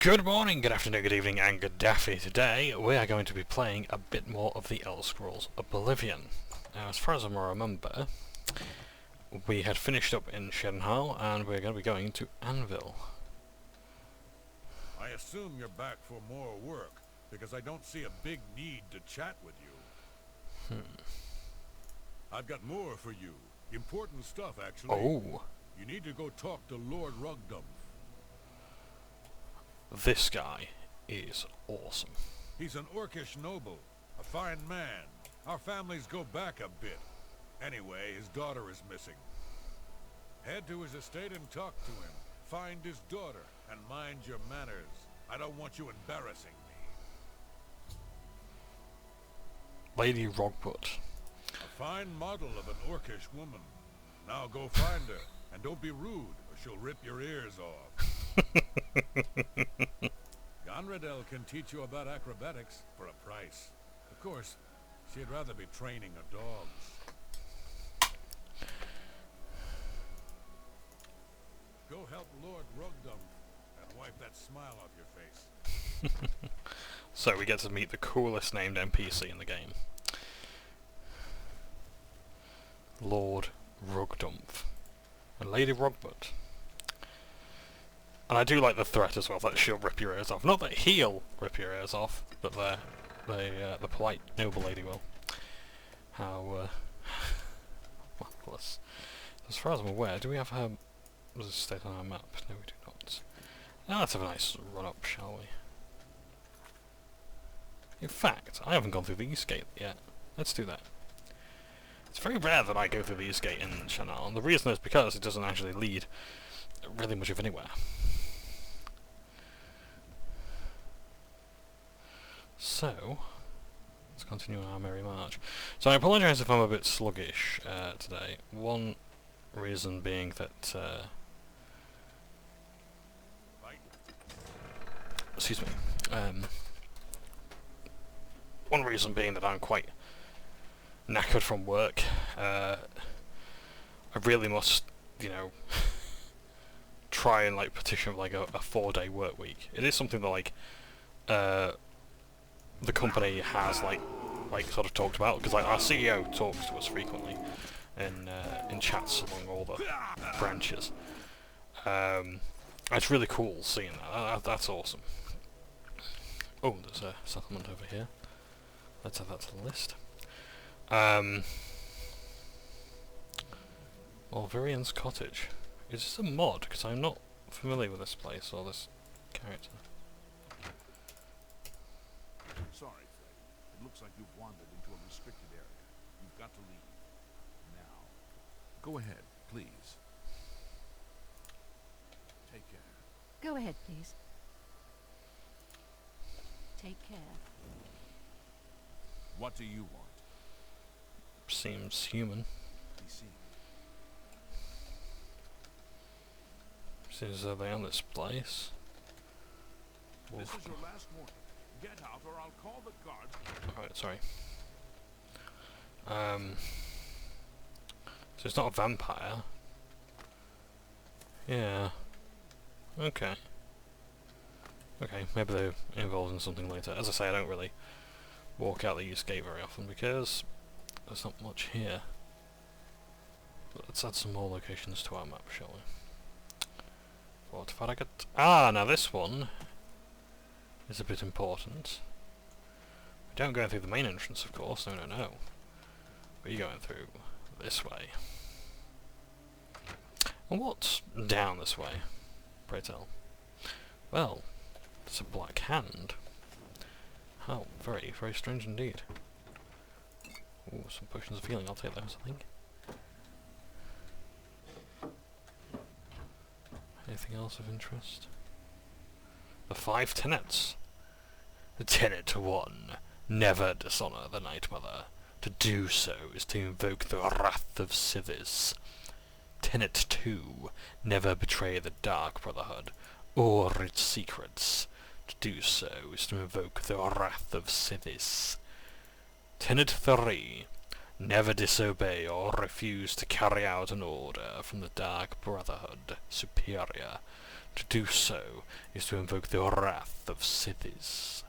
Good morning, good afternoon, good evening, and good daffy. Today we are going to be playing a bit more of the Elder Scrolls Oblivion. Now, as far as I remember, we had finished up in Shenhal, and we're going to be going to Anvil. I assume you're back for more work, because I don't see a big need to chat with you. I've got more for you. Important stuff, actually. Oh! You need to go talk to Lord Rugdum. This guy is awesome. He's an Orcish noble, a fine man. Our families go back a bit. Anyway, his daughter is missing. Head to his estate and talk to him. Find his daughter, and mind your manners. I don't want you embarrassing me. Lady Rogbut. A fine model of an Orcish woman. Now go find her, and don't be rude, or she'll rip your ears off. Gonradel can teach you about acrobatics for a price. Of course, she'd rather be training her dogs. Go help Lord Rugdum and wipe that smile off your face. So we get to meet the coolest named NPC in the game. Lord Rugdumph. And Lady Rogbut. And I do like the threat as well, that she'll rip your ears off. Not that he'll rip your ears off, but the polite, noble lady will. How, marvellous. As far as I'm aware, do we have her estate on our map? No, we do not. Now let's have a nice run-up, shall we? In fact, I haven't gone through the East Gate yet. Let's do that. It's very rare that I go through the East Gate in Shenhal, and the reason is because it doesn't actually lead really much of anywhere. So, let's continue our merry march. So I apologise if I'm a bit sluggish today. One reason being that... excuse me. One reason being that I'm quite knackered from work. I really must, you know, try and like petition like a 4-day work week. It is something that like the company has like sort of talked about, because like our CEO talks to us frequently in chats among all the branches. It's really cool seeing that. That's awesome. Oh, there's a settlement over here. Let's add that to the list. Malverian's Cottage. Is this a mod? Because I'm not familiar with this place or this character. Sorry, Fred. It looks like you've wandered into a restricted area. You've got to leave. Now. Go ahead, please. Take care. Go ahead, please. Take care. What do you want? Seems human. Be seen. Seems that they own this place. This is your last warning. Get out or I'll call the guards. Alright, sorry. So it's not a vampire. Yeah. Okay. Okay, maybe they're involved in something later. As I say, I don't really walk out the East Gate very often because there's not much here. But let's add some more locations to our map, shall we? What have I got? Ah, now this one is a bit important. We don't go through the main entrance, of course. No, no, no. We're going through this way. And what's down this way? Pray tell. Well, it's a black hand. How very, very strange indeed. Ooh, some potions of healing. I'll take those, I think. Anything else of interest? The 5 tenets. Tenet 1. Never dishonour the Night Mother. To do so is to invoke the wrath of Sithis. Tenet 2. Never betray the Dark Brotherhood or its secrets. To do so is to invoke the wrath of Sithis. Tenet 3. Never disobey or refuse to carry out an order from the Dark Brotherhood Superior. To do so is to invoke the wrath of Sithis.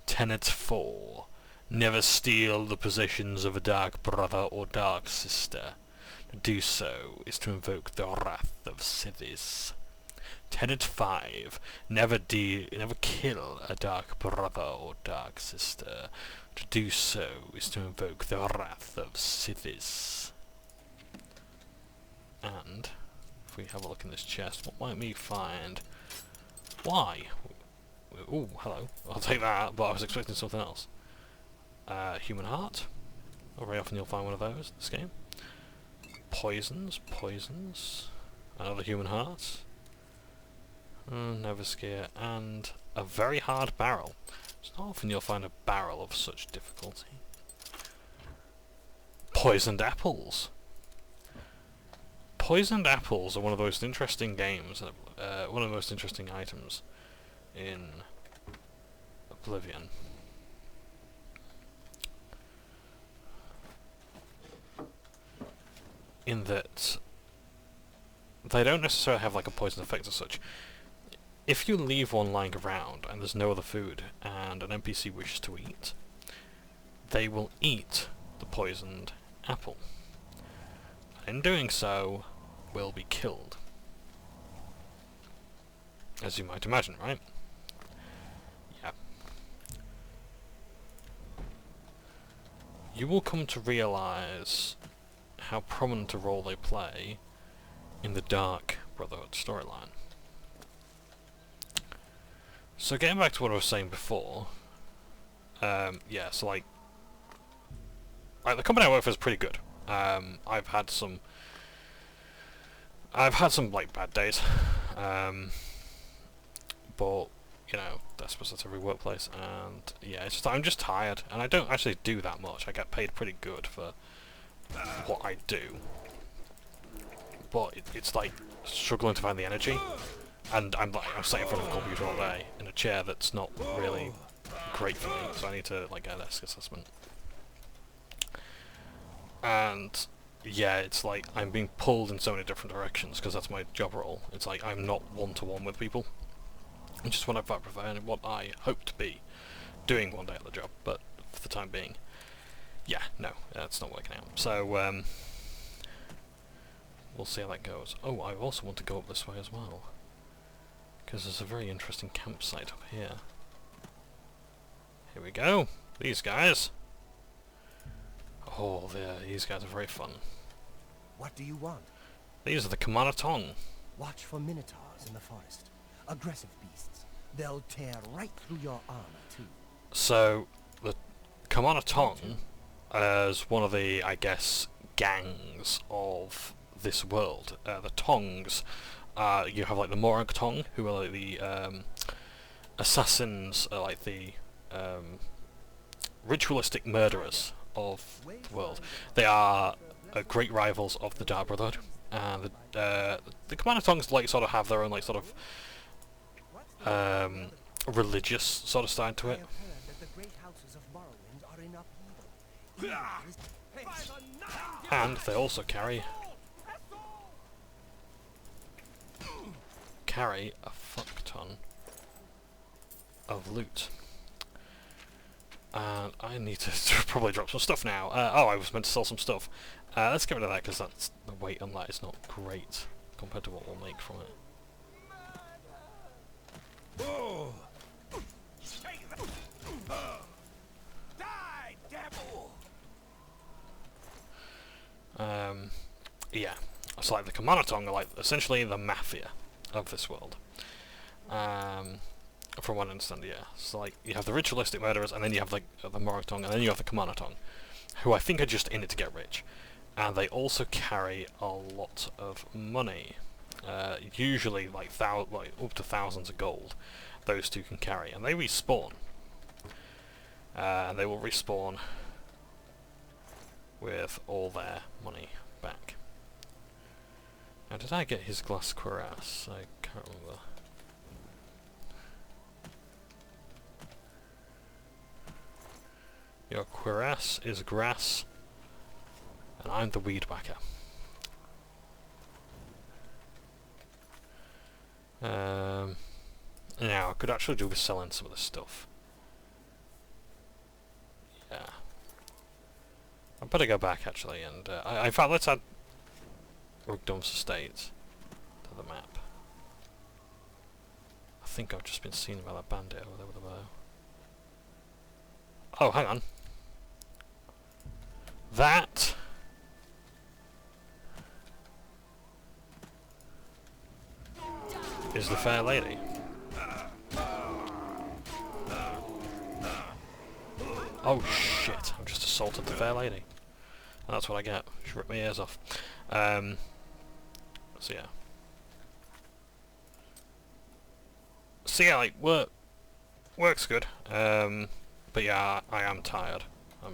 Tenet 4. Never steal the possessions of a dark brother or dark sister. To do so is to invoke the wrath of Sithis. Tenet 5. Never kill a dark brother or dark sister. To do so is to invoke the wrath of Sithis. And if we have a look in this chest, what might we find? Why? Ooh, hello. I'll take that, but I was expecting something else. Human heart. Not very often you'll find one of those in this game. Poisons. Another human heart. Never scare. And a very hard barrel. It's not often you'll find a barrel of such difficulty. Poisoned apples. Poisoned apples are one of the most interesting games, one of the most interesting items in Oblivion. In that they don't necessarily have like a poison effect as such. If you leave one lying around and there's no other food and an NPC wishes to eat, they will eat the poisoned apple. In doing so, will be killed. As you might imagine, right? Yeah. You will come to realise how prominent a role they play in the Dark Brotherhood storyline. So getting back to what I was saying before, yeah, so like the company I work for is pretty good. I've had some like bad days, but you know that's every workplace, and yeah, it's just I'm just tired, and I don't actually do that much. I get paid pretty good for what I do, but it's like struggling to find the energy, and I'm sat in front of a computer all day in a chair that's not really great for me, so I need to like get a desk assessment. And yeah, it's like I'm being pulled in so many different directions because that's my job role. It's like I'm not one-to-one with people, which is what I prefer and what I hope to be doing one day at the job, but for the time being, yeah, no, it's not working out. So we'll see how that goes. Oh, I also want to go up this way as well, because there's a very interesting campsite up here. Here we go. These guys. Oh, these guys are very fun. What do you want? These are the Kamanatong. Watch for minotaurs in the forest. Aggressive beasts. They'll tear right through your armor, too. So, the Kamanatong is one of the, I guess, gangs of this world. The Tongs, you have like the Morag Tong, who are like the assassins, like the ritualistic murderers of the world. They are great rivals of the Dark Brotherhood, and the Kamanatong's like sort of have their own like sort of religious sort of side to it. And they also carry a fuck ton of loot. And I need to probably drop some stuff now. Oh, I was meant to sell some stuff. Let's get rid of that because that's the weight on that is not great compared to what we'll make from it. Yeah, so like the Kamanatong are like essentially the mafia of this world. From what I understand, yeah. So like you have the ritualistic murderers, and then you have like the Morag Tong, and then you have the Kamanatong, who I think are just in it to get rich. And they also carry a lot of money. Usually like up to thousands of gold. Those two can carry, and they respawn. And they will respawn with all their money back. Now, did I get his glass cuirass? I can't remember. Your cuirass is grass, and I'm the weed whacker. Now, I could actually do with selling some of this stuff. Yeah. I better go back, actually, and... in fact, let's add Rugdom's Estate to the map. I think I've just been seen by that bandit over there with a bow. Oh, hang on. That... is the fair lady. Oh shit, I've just assaulted the fair lady. And that's what I get. She ripped my ears off. So yeah. So yeah, like, work's good. But yeah, I am tired.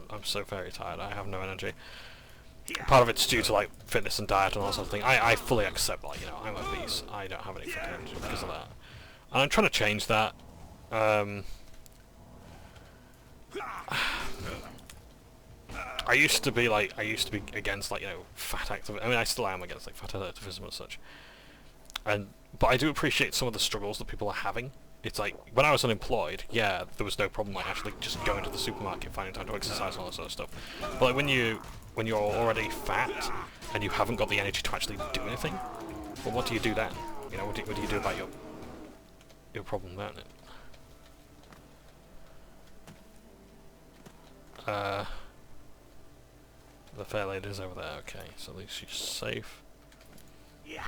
I'm so very tired, I have no energy. Part of it's due to like fitness and diet and all that sort of thing. I fully accept, like, you know, I'm obese. I don't have any fucking energy because of that. And I'm trying to change that. I used to be against, like, you know, fat activism. I mean, I still am against, like, fat activism and such. But I do appreciate some of the struggles that people are having. It's like, when I was unemployed, yeah, there was no problem, like, actually just going to the supermarket, finding time to exercise and all that sort of stuff. But like, when you're already fat and you haven't got the energy to actually do anything, well, what do you do then? You know, what do you do about your problem then? The fair lady's over there. Okay, so at least she's safe. Yeah.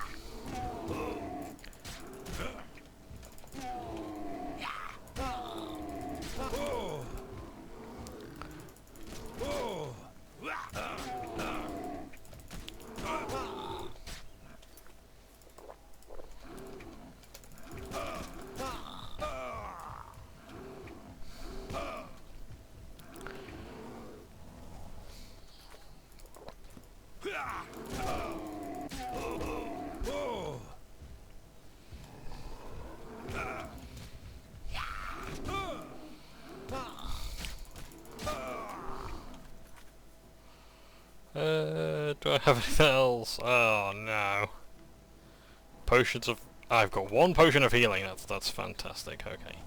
Do I have anything else? Oh no. Potions of... I've got one potion of healing, that's fantastic, okay.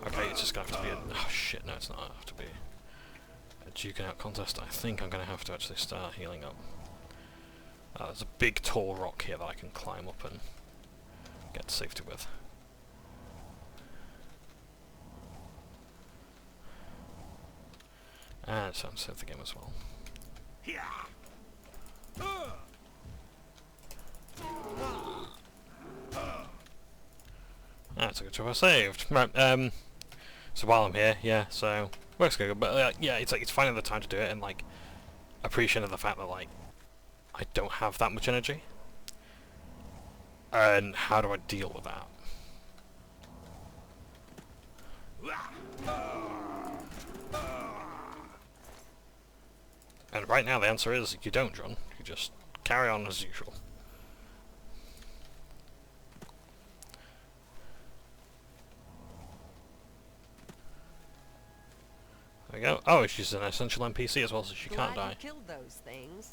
Okay, it's just gonna have to be a... Oh shit, no, it's not. It'll have to be a duking out contest. I think I'm gonna have to actually start healing up. There's a big tall rock here that I can climb up and get to safety with. And it's time to save the game as well. That's a good job I saved. Right, so while I'm here, yeah, so work's good, but yeah, it's like it's finding the time to do it and like appreciating the fact that like I don't have that much energy. And how do I deal with that? And right now the answer is you don't, John. You just carry on as usual. There we go. Oh, she's an essential NPC as well, so she can't die. Glad you killed those things.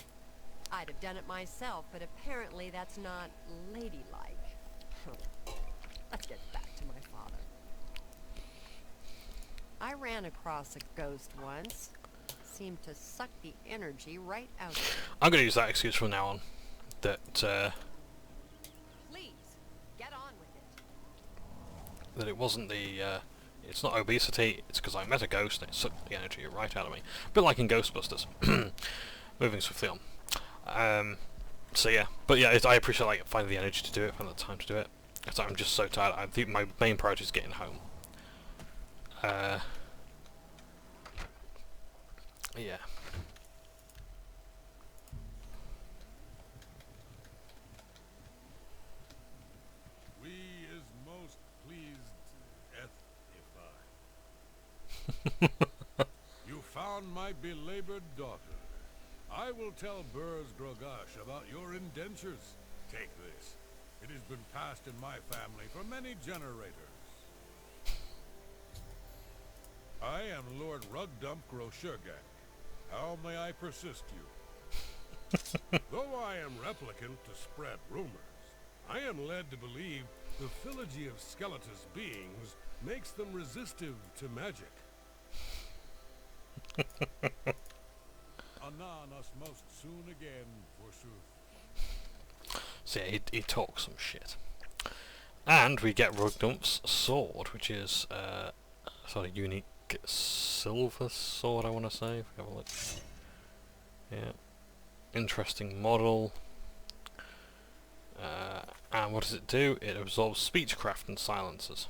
I'd have done it myself, but apparently that's not ladylike. Let's get back to my father. I ran across a ghost once. Seemed to suck the energy right out of it. I'm going to use that excuse from now on. That, Please, get on with it. that it wasn't the, it's not obesity, it's because I met a ghost and it sucked the energy right out of me. A bit like in Ghostbusters. Moving swiftly on. So yeah, but yeah, I appreciate like finding the energy to do it, finding the time to do it. So I'm just so tired. I think my main priority is getting home. Yeah. We is most pleased ethify. You found my belabored daughter. I will tell Burrs Grogash about your indentures. Take this. It has been passed in my family for many generators. I am Lord Rugdump Groshurgak. How may I persist you? Though I am replicant to spread rumors, I am led to believe the phylogeny of Skeletus beings makes them resistive to magic. Anon us most soon again, forsooth. So yeah, he talks some shit. And we get Rugnump's sword, which is sort of unique silver sword, I want to say. If we have a look. Yeah. Interesting model. And what does it do? It absorbs speechcraft and silences.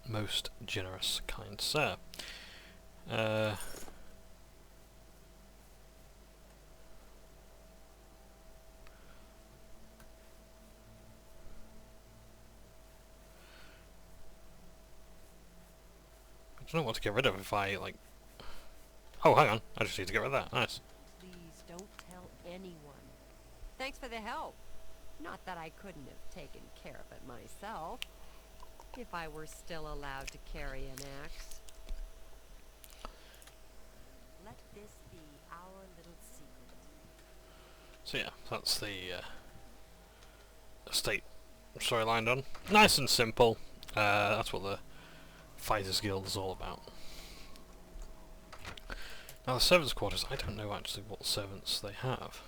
Most generous, kind sir. I don't know what to get rid of if I, like... Oh, hang on. I just need to get rid of that. Nice. Please don't tell anyone. Thanks for the help. Not that I couldn't have taken care of it myself. If I were still allowed to carry an axe. Let this be our little secret. So yeah, that's the estate storyline done. Nice and simple. That's what the Fighters Guild is all about. Now the servants' quarters, I don't know actually what servants they have.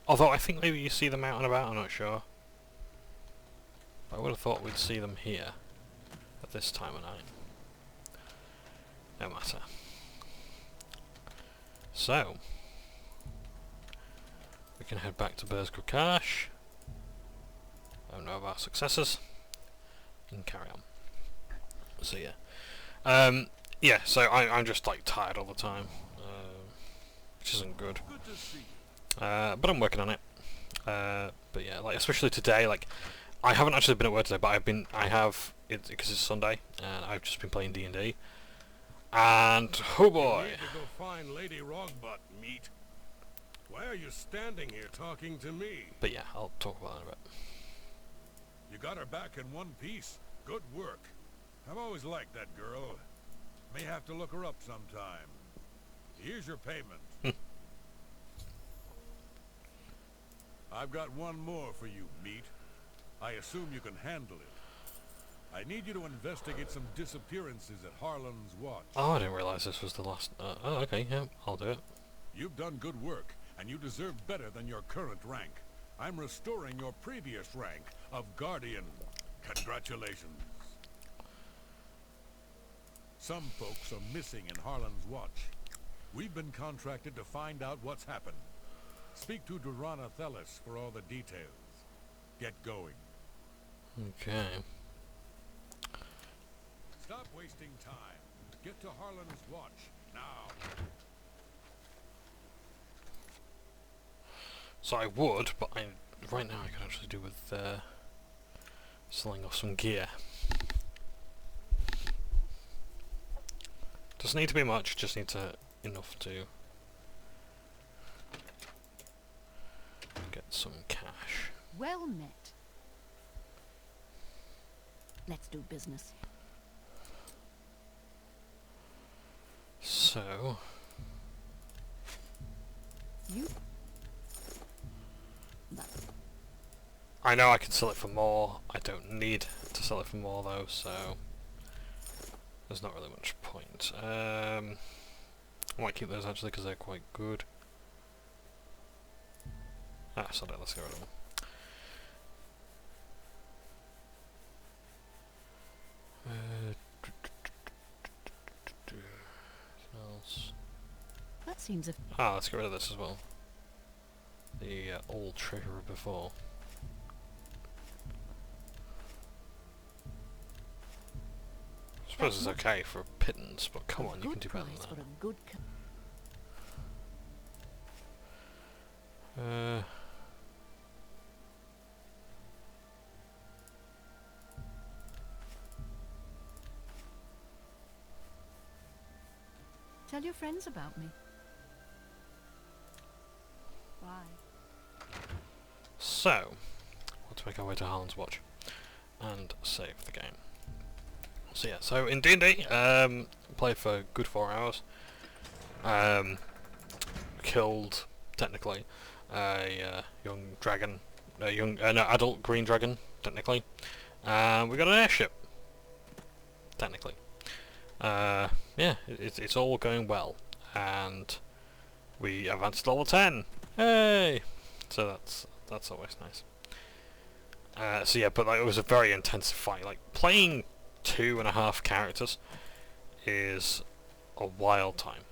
Although I think maybe you see them out and about, I'm not sure. I would have thought we'd see them here at this time of night. No matter. So, we can head back to Berz-Krakash. I don't know of our successors. And carry on. So yeah. Yeah, so I'm just like tired all the time. Which isn't good. Good to see you. But I'm working on it. But yeah, like especially today, like I haven't actually been at work today, but I have because it's Sunday, and I've just been playing D&D. And oh boy! You need to go find Lady Rogbutt, meat. Why are you standing here talking to me? But yeah, I'll talk about that in a bit. You got her back in one piece. Good work. I've always liked that girl. May have to look her up sometime. Here's your payment. I've got one more for you, meat. I assume you can handle it. I need you to investigate some disappearances at Harlan's watch. Oh, I didn't realise this was the last... oh, okay, yeah, I'll do it. You've done good work, and you deserve better than your current rank. I'm restoring your previous rank of Guardian. Congratulations. Some folks are missing in Harlan's watch. We've been contracted to find out what's happened. Speak to Durana Thelis for all the details. Get going. Okay. Stop wasting time. Get to Harlan's watch, now. So I would, but right now I could actually do with selling off some gear. Doesn't need to be much, just need to enough to get some cash. Well met. Let's do business. So You... That. I know I can sell it for more. I don't need to sell it for more though, so there's not really much point. I might keep those actually because they're quite good. Ah, so let's get rid of them. Anything else? That seems a... Ah, let's get rid of this as well. The old treasurer before. I suppose it's okay for a pittance, but come on, you can do better price for than a good that. Tell your friends about me. Bye. So, let's make our way to Harlan's Watch and save the game. So yeah, so in D&D, played for a good 4 hours. Killed, technically, a young dragon, no, adult green dragon, technically. We got an airship, technically. Yeah, it's all going well, and we advanced to level 10. Hey! So that's always nice. So yeah, but like, it was a very intensive fight. Like, playing 2.5 characters is a wild time.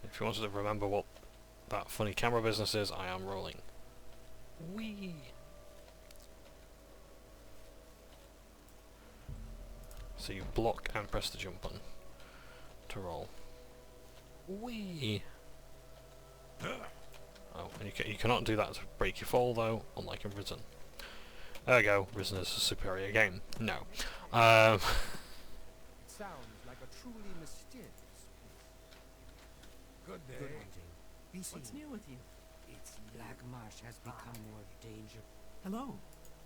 If you wanted to remember what that funny camera business is, I am rolling. Whee! So you block and press the jump button to roll. Whee! Oh, and you cannot do that to break your fall though, unlike in Risen. There we go, Risen is a superior game. No. It sounds like a truly mysterious place. Good day. Good hunting. Be seen. What's new with you? It's Black Marsh has become more dangerous. Hello.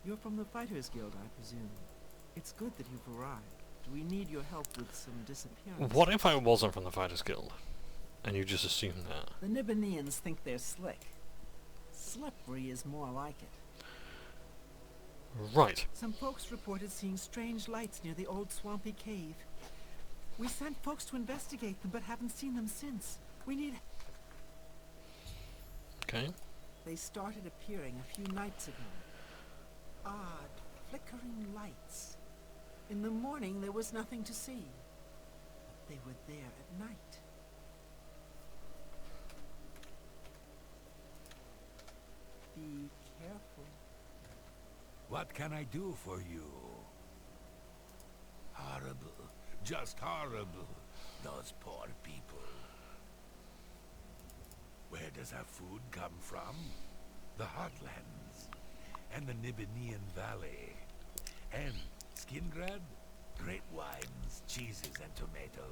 You're from the Fighters Guild, I presume. It's good that you've arrived. We need your help with some disappearance. What if I wasn't from the Fighters Guild? And you just assumed that? The Nibbaneans think they're slick. Slippery is more like it. Right. Some folks reported seeing strange lights near the old swampy cave. We sent folks to investigate them, but haven't seen them since. We need... Okay. They started appearing a few nights ago. Odd, flickering lights. In the morning, there was nothing to see. But they were there at night. Be careful. What can I do for you? Horrible. Just horrible. Those poor people. Where does our food come from? The Heartlands. And the Nibbanean Valley. And Skingrad? Great wines, cheeses, and tomatoes.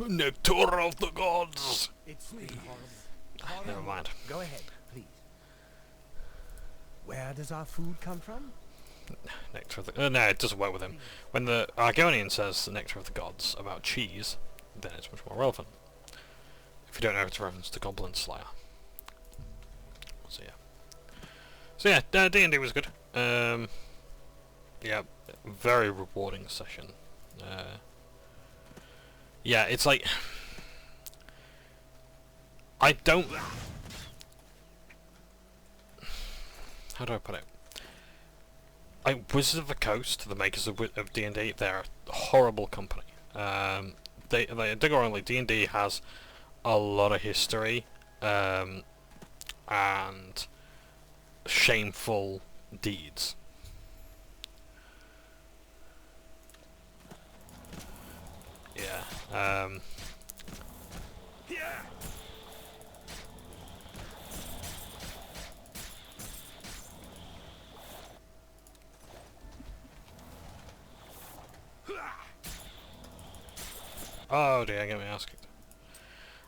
Nectar of the gods! It's Please. horrible. Never mind. Go ahead, please. Where does our food come from? Nectar of the... no, it doesn't work with him. When the Argonian says the nectar of the gods about cheese, then it's much more relevant. If you don't know, it's reference to Goblin Slayer. So yeah. So yeah, D&D was good. Yeah, very rewarding session. Yeah, it's like... I don't... How do I put it? Wizards of the Coast, the makers of D&D, they're a horrible company. They don't go wrong, like, D&D has a lot of history, and shameful deeds. Yeah, oh dear, get me asking.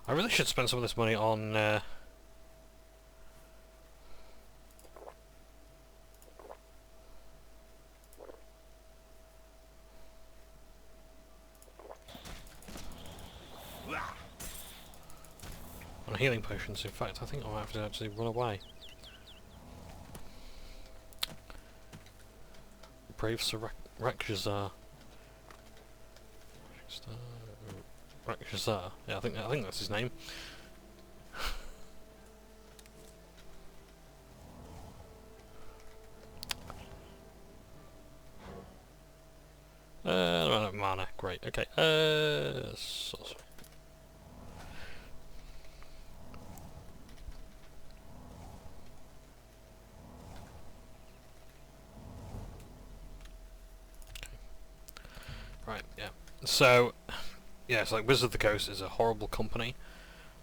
I really should spend some of this money on healing potions. In fact, I think I might have to actually run away. Brave Sir Rakshazzah. Rakshazzah. Yeah, I think that's his name. Mana. Great. Okay. Sorcery. Right, yeah. So, yeah, it's like Wizards of the Coast is a horrible company.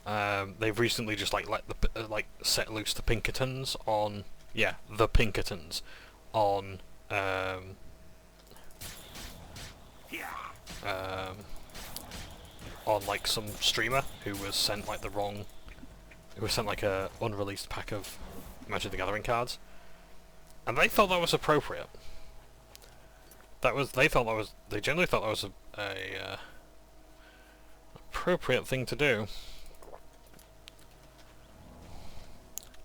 They've recently just like let the set loose the Pinkertons on, yeah, the Pinkertons on on like some streamer who was sent like a unreleased pack of Magic the Gathering cards, and they thought that was appropriate. they generally thought that was a appropriate thing to do.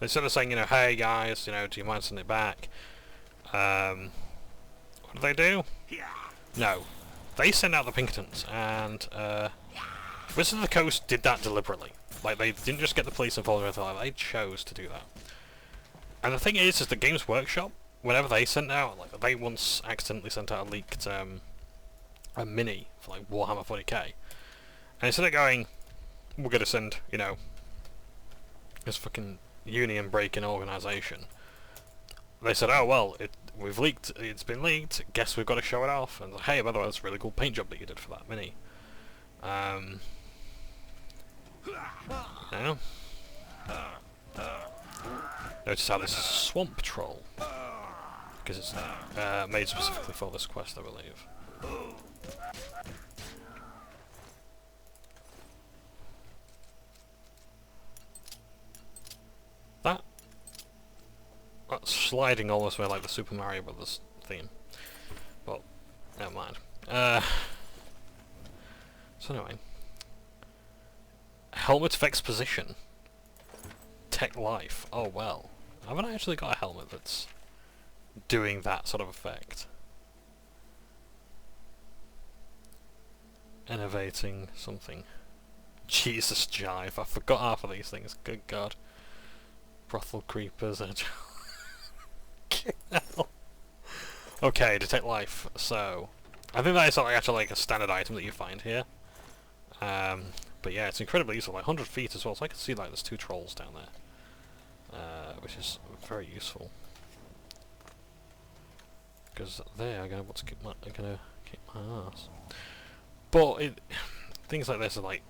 Instead of saying, you know, hey guys, you know, do you mind sending it back? What do they do? No. They send out the Pinkertons, and Wizards of the Coast did that deliberately. Like, they didn't just get the police involved or anything like that, they chose to do that. And the thing is that Games Workshop, whenever they sent out, like, they once accidentally sent out a leaked a mini for like Warhammer 40k. And instead of going, we're gonna send, you know, this fucking union breaking organisation, they said, oh well, it's been leaked, guess we've got to show it off, and hey, by the way, that's a really cool paint job that you did for that mini. You know? Notice how this is a swamp troll, because it's made specifically for this quest, I believe. That's sliding almost way like the Super Mario Brothers theme. But, never mind. So anyway. Helmet of Exposition. Tech Life. Oh well. I haven't actually got a helmet that's doing that sort of effect. Innovating something. Jesus jive, I forgot half of these things, good god. Brothel creepers and okay, Detect Life. So I think that is actually like a standard item that you find here. But yeah, it's incredibly useful, like 100 feet as well, so I can see like there's 2 trolls down there. Which is very useful. Because they are gonna kick my ass. But things like this are like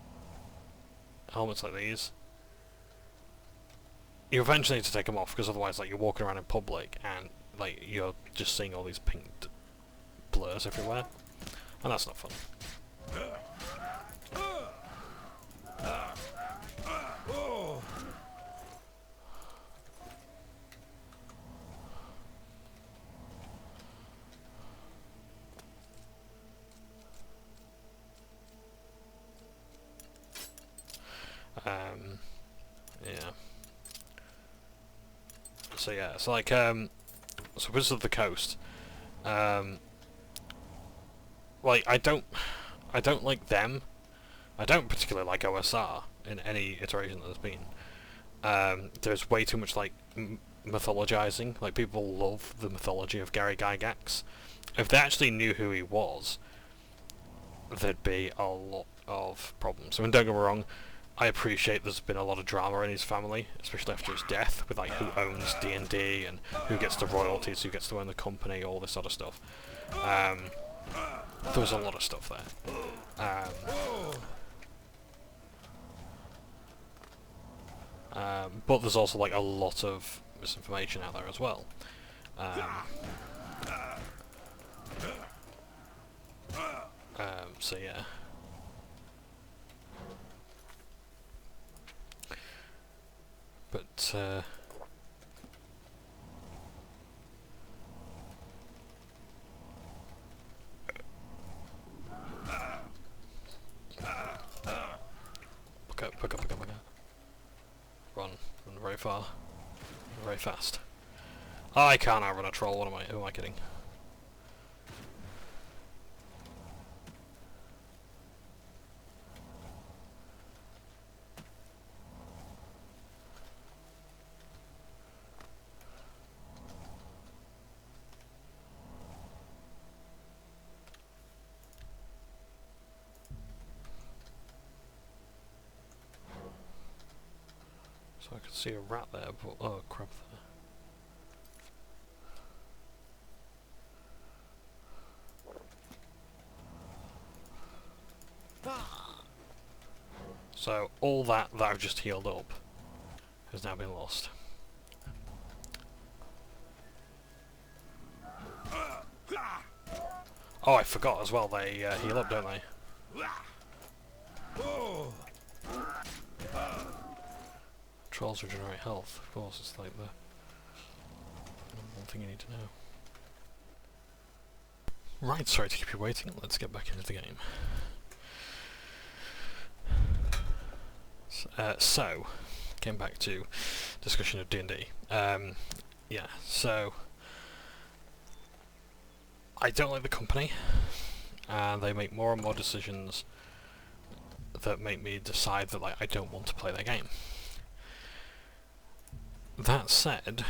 helmets like these. You eventually need to take them off, because otherwise, like, you're walking around in public and like you're just seeing all these pink blurs everywhere, and that's not fun. Yeah. So yeah, it's like so Wizards of the Coast. Like I don't like them. I don't particularly like OSR in any iteration that there's been. There's way too much like mythologizing. Like people love the mythology of Gary Gygax. If they actually knew who he was, there'd be a lot of problems. I mean, don't get me wrong. I appreciate there's been a lot of drama in his family, especially after his death, with like who owns D&D and who gets the royalties, who gets to own the company, all this sort of stuff. There was a lot of stuff there. But there's also like a lot of misinformation out there as well. So yeah. But pick up. Run very far, very fast. I can't outrun a troll. Who am I kidding? So I could see a rat there, but oh crap there. So all that I've just healed up has now been lost. Oh, I forgot as well, they heal up, don't they? Trolls regenerate health, of course, it's like the number one thing you need to know. Right, sorry to keep you waiting. Let's get back into the game. So, getting back to discussion of D&D. Yeah, so I don't like the company, and they make more and more decisions that make me decide that like I don't want to play their game. That said,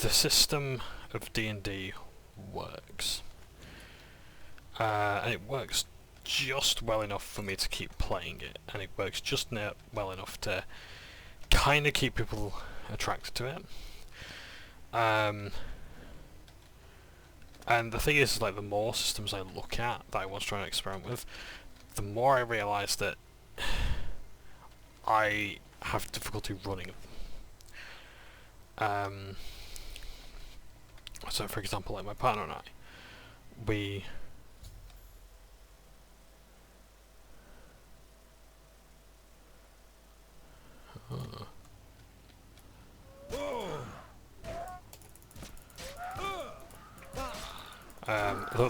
the system of D&D works, and it works just well enough for me to keep playing it, and it works just well enough to kind of keep people attracted to it. And the thing is, like, the more systems I look at that I want to try and experiment with, the more I realise that I have difficulty running them. So, for example, like my partner and I, we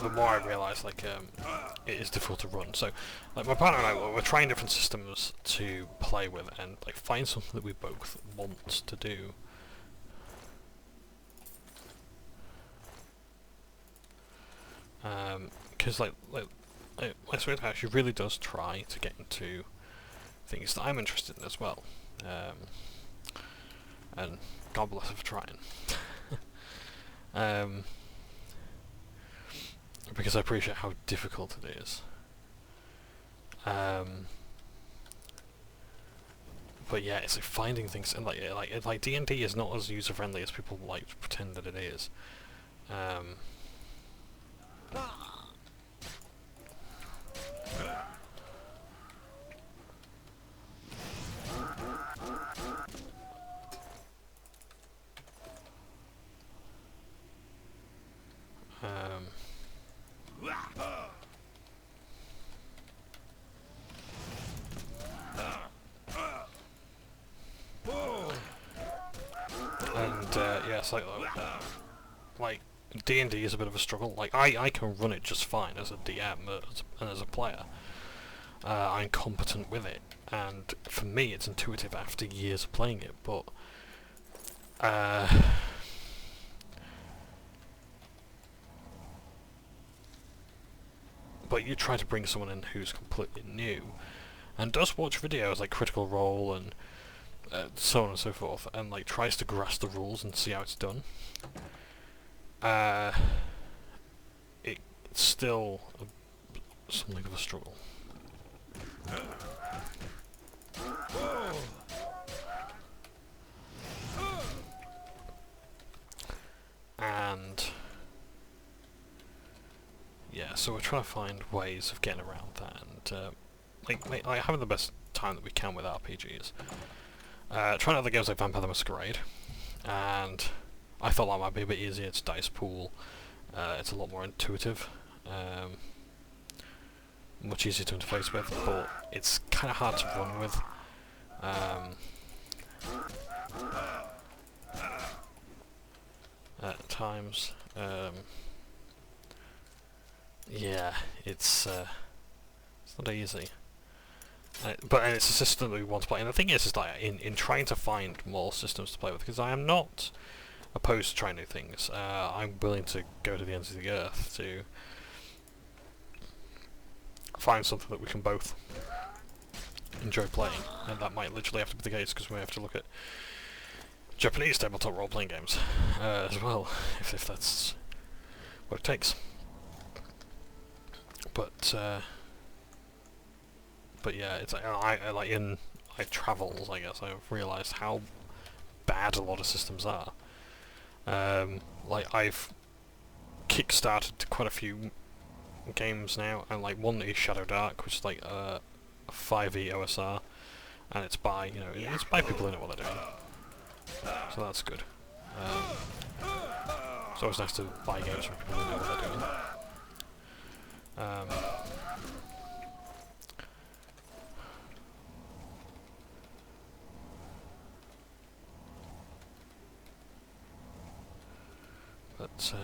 the more I realise, like, it is difficult to run. So, like, my partner and I, we're trying different systems to play with and, like, find something that we both want to do. Because, like Sweet actually really does try to get into things that I'm interested in as well. And God bless her for trying. Because I appreciate how difficult it is. But yeah, it's like finding things, and like D&D is not as user friendly as people like to pretend that it is. Yeah, it's like D&D is a bit of a struggle. Like I can run it just fine as a DM and as a player. I'm competent with it, and for me it's intuitive after years of playing it. But you try to bring someone in who's completely new, and does watch videos like Critical Role and so on and so forth, and like tries to grasp the rules and see how it's done. It's still something of a struggle. And yeah, so we're trying to find ways of getting around that, and like having the best time that we can with RPGs. Trying other games like Vampire the Masquerade, and I thought that might be a bit easier. It's dice pool, it's a lot more intuitive, much easier to interface with, but it's kind of hard to run with. At times, yeah, it's not easy. But it's a system that we want to play, and the thing is like in trying to find more systems to play with, because I am not opposed to trying new things. I'm willing to go to the ends of the earth to find something that we can both enjoy playing, and that might literally have to be the case because we have to look at Japanese tabletop role-playing games as well, if that's what it takes. But yeah, it's like I like in my travels, I guess I've realised how bad a lot of systems are. Like I've kickstarted quite a few games now, and like one is Shadow Dark, which is like a 5e OSR, and it's by it's by people who know what they're doing, so that's good. It's always nice to buy games from people who know what they're doing. But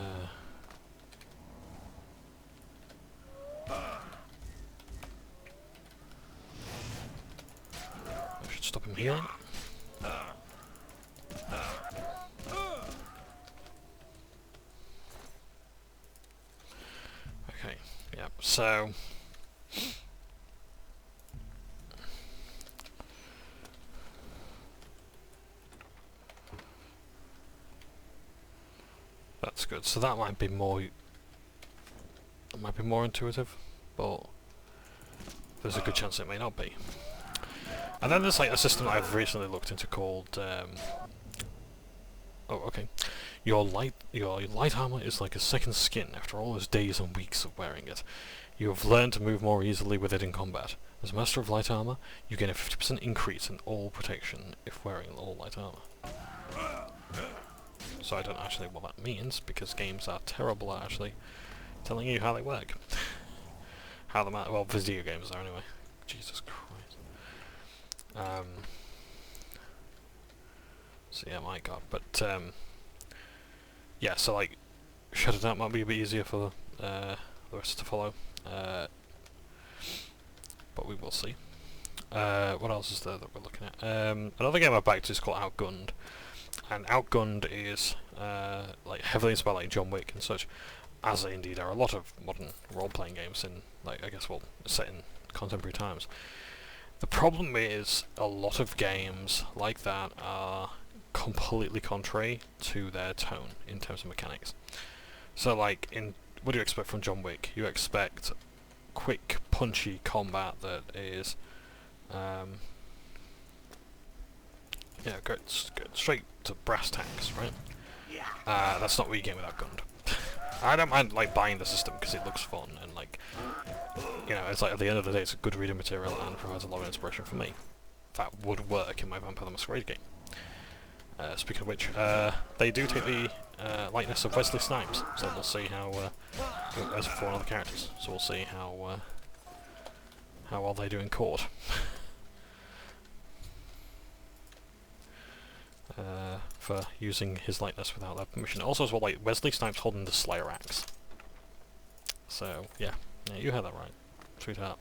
I should stop him healing. Okay, yep, so that's good. So that might be more intuitive, but there's a good chance it may not be. And then there's like a system that I've recently looked into called oh, okay. Your light armor is like a second skin after all those days and weeks of wearing it. You have learned to move more easily with it in combat. As a master of light armor, you gain a 50% increase in all protection if wearing all light armor. So I don't actually know what that means, because games are terrible at actually telling you how they work. How the well, video games are anyway. Jesus Christ. So yeah, my god. But yeah, so like shut it out might be a bit easier for the rest to follow. But we will see. What else is there that we're looking at? Another game I backed is called Outgunned. And Outgunned is like heavily inspired like John Wick and such, as indeed are a lot of modern role-playing games in, like, I guess, well, set in contemporary times. The problem is a lot of games like that are completely contrary to their tone in terms of mechanics. So like, what do you expect from John Wick? You expect quick, punchy combat that is yeah, go straight to brass tacks, right? That's not what you get with Outgunned. I don't mind like buying the system because it looks fun and like, you know, it's like at the end of the day it's a good reading material and provides a lot of inspiration for me. That would work in my Vampire the Masquerade game. Speaking of which, they do take the likeness of Wesley Snipes, so we'll see how as for one of the characters. So we'll see how well they do in court. For using his likeness without their permission. Also, as well, like Wesley Snipes holding the Slayer axe. So yeah, you heard that right, sweetheart.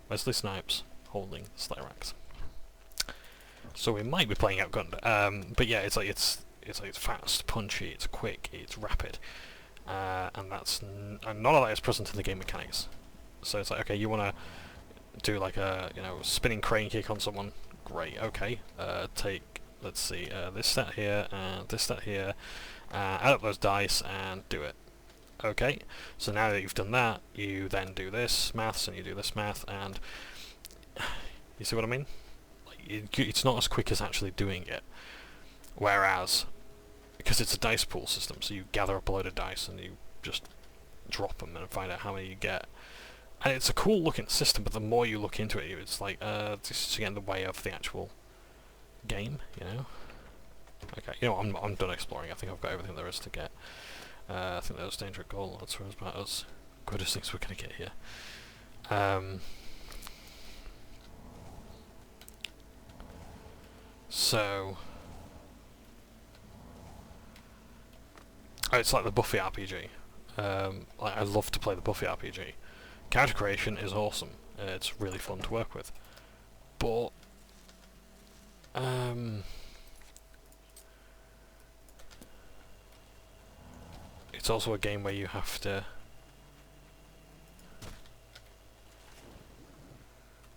Wesley Snipes holding the Slayer axe. So we might be playing Outgunned, but yeah, it's fast, punchy, it's quick, it's rapid, and and none of that is present in the game mechanics. So it's like, okay, you want to do like a spinning crane kick on someone, great, okay, take, let's see, this stat here and this stat here, add up those dice and do it. Okay, so now that you've done that, you then do this maths and you do this math, and you see what I mean? It's not as quick as actually doing it. Whereas, because it's a dice pool system, so you gather up a load of dice and you just drop them and find out how many you get. And it's a cool looking system, but the more you look into it, it's like, this is getting in the way of the actual game, you know? Okay, you know what, I'm done exploring. I think I've got everything there is to get. I think that was Danger at Goal. That's about as good as things we're going to get here. So, it's like the Buffy RPG. Like, I love to play the Buffy RPG. Character creation is awesome. It's really fun to work with. But it's also a game where you have to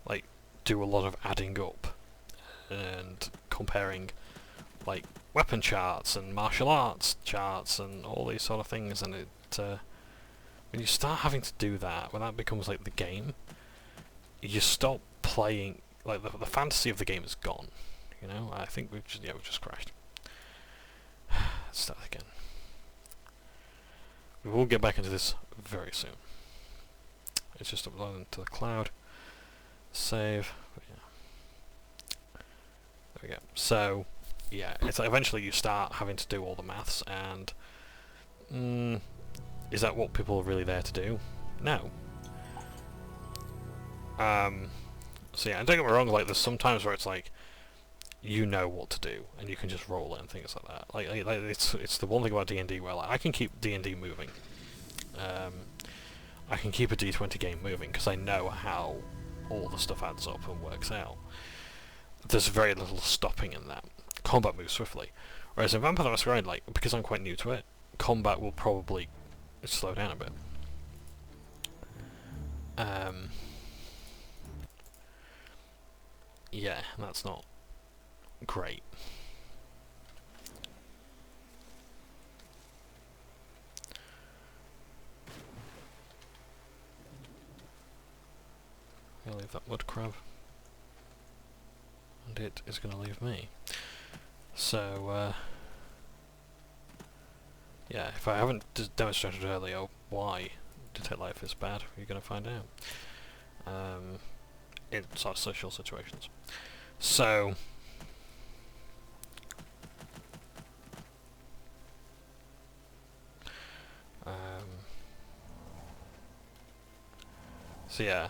like do a lot of adding up and comparing like weapon charts and martial arts charts and all these sort of things, and it when you start having to do that, when that becomes like the game, you stop playing, like the fantasy of the game is gone, you know. I think we've just crashed. Let's start again. We will get back into this very soon. It's just uploading to the cloud. Save. But yeah. There we go. So, yeah, it's like eventually you start having to do all the maths, and is that what people are really there to do? No. So yeah, and don't get me wrong, like there's some times where it's like you know what to do, and you can just roll it and things like that. Like it's the one thing about D&D where like, I can keep D&D moving. I can keep a D20 game moving because I know how all the stuff adds up and works out. There's very little stopping in that. Combat moves swiftly. Whereas in Vampire the Masquerade, like, because I'm quite new to it, combat will probably slow down a bit. Yeah, that's not great. I'll leave that wood crab. And it is going to leave me. So, yeah, if I haven't demonstrated earlier why detect life is bad, you're going to find out. In sort of social situations. So, yeah,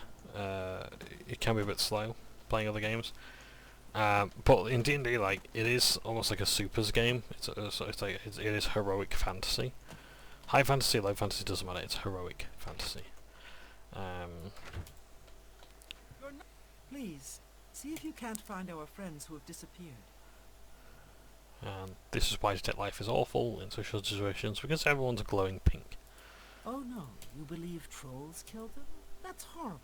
it can be a bit slow playing other games. But in D&D, like, it is almost like a supers game. It is heroic fantasy. High fantasy, low fantasy doesn't matter. It's heroic fantasy. Please, see if you can't find our friends who have disappeared. And this is why detect life is awful in social situations, because everyone's glowing pink. Oh no, you believe trolls killed them? That's horrible.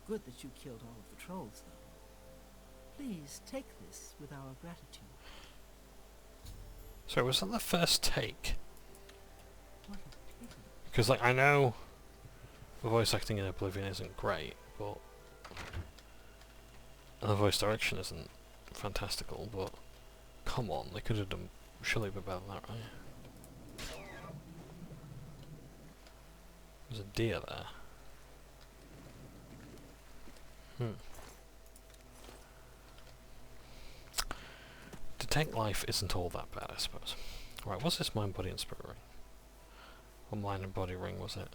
Good that you killed all of the trolls, though. Please take this with our gratitude. So was that the first take? What a pity. Because, like, I know the voice acting in Oblivion isn't great, but and the voice direction isn't fantastical, but come on, they could have done surely a bit better than that, right? There's a deer there. Detect life isn't all that bad, I suppose. Right, what's this mind, body and spirit ring? What mind and body ring was it?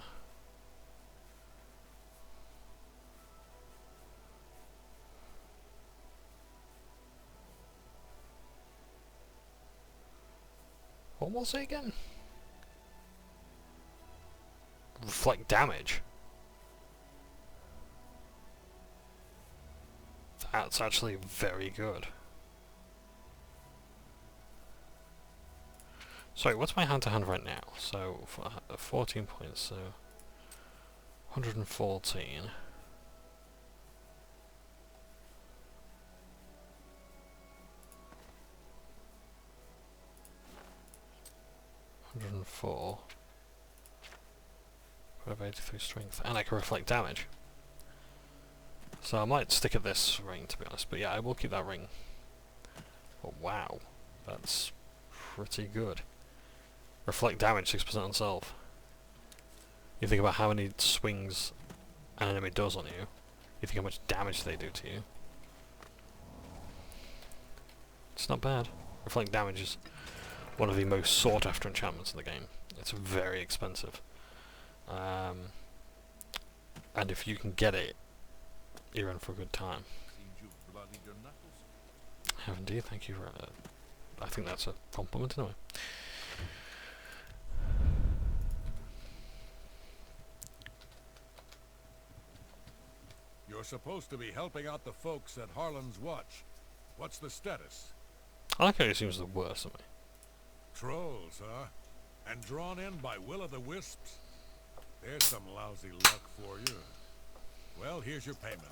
What was it again? Reflect damage. That's actually very good. Sorry, what's my hand-to-hand right now? So, 14 points, so 114. 104. I have 83 strength, and I can reflect damage. So I might stick at this ring, to be honest, but yeah, I will keep that ring. But wow, that's pretty good. Reflect damage, 6% on self. You think about how many swings an enemy does on you, you think how much damage they do to you. It's not bad. Reflect damage is one of the most sought after enchantments in the game. It's very expensive. And if you can get it, you're in for a good time. Seems you've bloodied your knuckles. I have indeed, thank you for I think that's a compliment anyway. You're supposed to be helping out the folks at Harlan's Watch. What's the status? I like how he seems the worst of me. Trolls, huh? And drawn in by will-o'-the-wisps? There's some lousy luck for you. Well, here's your payment.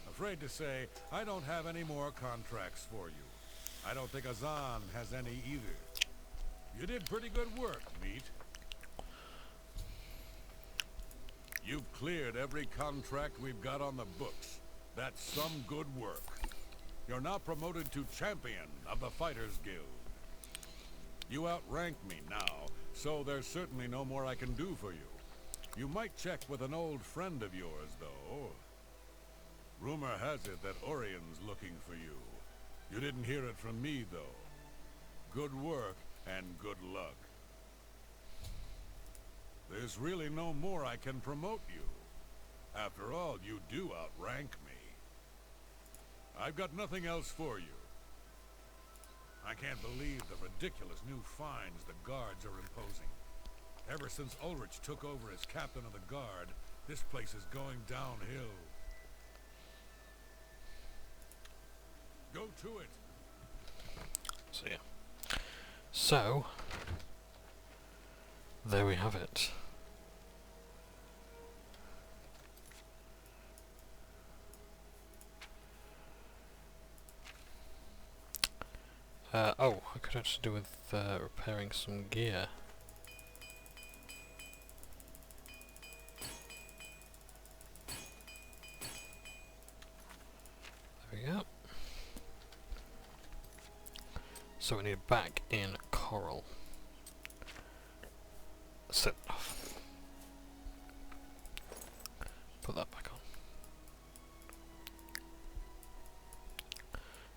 Afraid to say, I don't have any more contracts for you. I don't think Azan has any either. You did pretty good work, Meat. You've cleared every contract we've got on the books. That's some good work. You're now promoted to Champion of the Fighters Guild. You outrank me now, so there's certainly no more I can do for you. You might check with an old friend of yours, though. Rumor has it that Orion's looking for you. You didn't hear it from me, though. Good work and good luck. There's really no more I can promote you. After all, you do outrank me. I've got nothing else for you. I can't believe the ridiculous new fines the guards are imposing. Ever since Ulrich took over as captain of the guard, this place is going downhill. Go to it. So yeah. So there we have it. Oh, I could actually do with repairing some gear. There we go. So we need back in coral. Set off. Put that back on.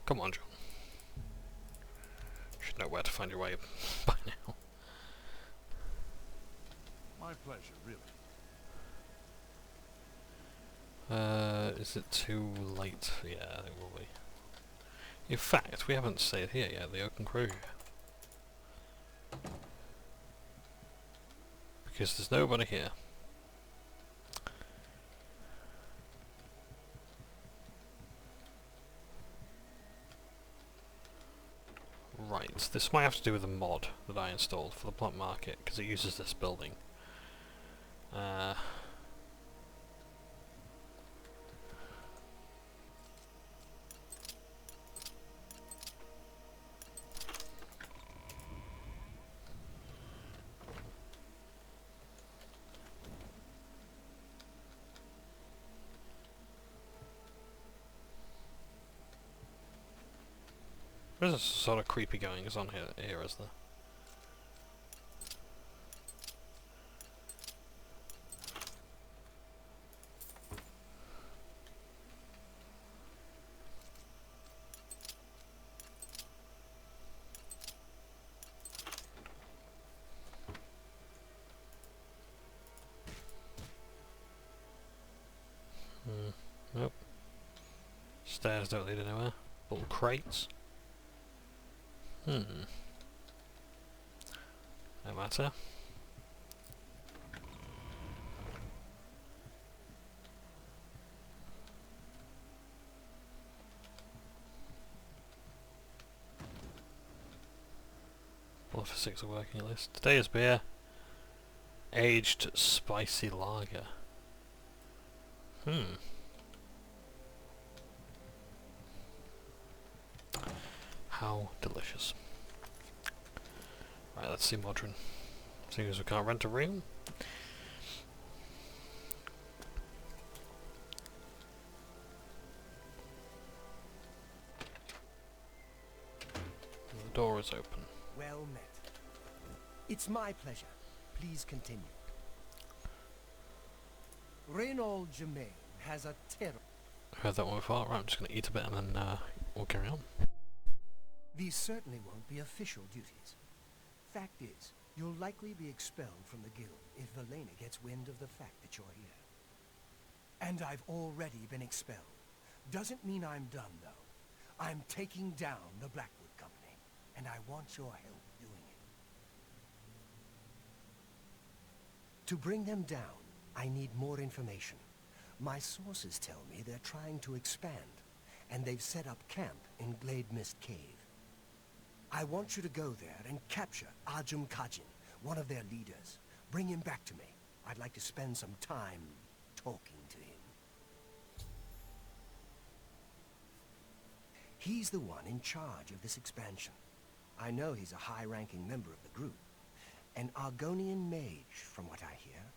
Come on, John. Should know where to find your way by now. My pleasure, really. Is it too late? Yeah, it will be. In fact, we haven't stayed here yet, the Oaken Crew. Because there's nobody here. Right, this might have to do with a mod that I installed for the plant market, because it uses this building. There's a sort of creepy goings on here, is there? Nope. Stairs don't lead anywhere. Little crates. No matter. All for 6 are working list. Today's beer. Aged spicy lager. How delicious. Right, let's see Modron. Seeing as we can't rent a room. The door is open. Well met. It's my pleasure. Please continue. Reynold Germain has a terrible... Heard that one before. Right, I'm just going to eat a bit and then we'll carry on. These certainly won't be official duties. Fact is, you'll likely be expelled from the guild if Velena gets wind of the fact that you're here. And I've already been expelled. Doesn't mean I'm done, though. I'm taking down the Blackwood Company, and I want your help doing it. To bring them down, I need more information. My sources tell me they're trying to expand, and they've set up camp in Glade Mist Cave. I want you to go there and capture Ajum Kajin, one of their leaders. Bring him back to me. I'd like to spend some time talking to him. He's the one in charge of this expansion. I know he's a high-ranking member of the group. An Argonian mage, from what I hear.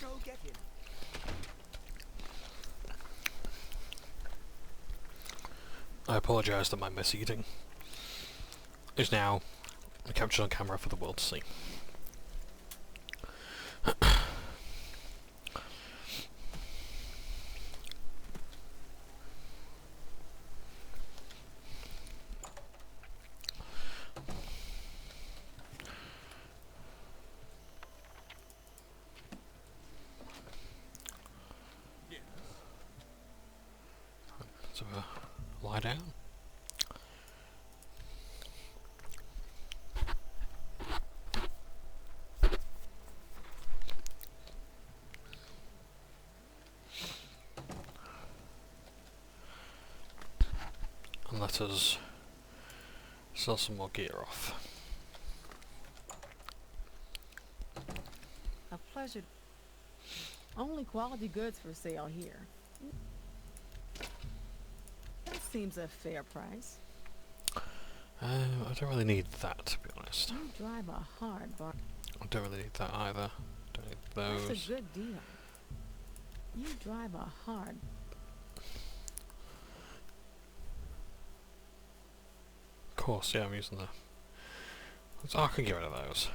Go get him. I apologise that my miseating is now captured on camera for the world to see. lie down. And let us sell some more gear off. A pleasure. Only quality goods for sale here. That seems a fair price. I don't really need that, to be honest. You drive a hard bar. I don't really need that either. Don't need those. That's a good deal. You drive a hard. Of course, yeah, I'm using the... Oh, I can get rid of those.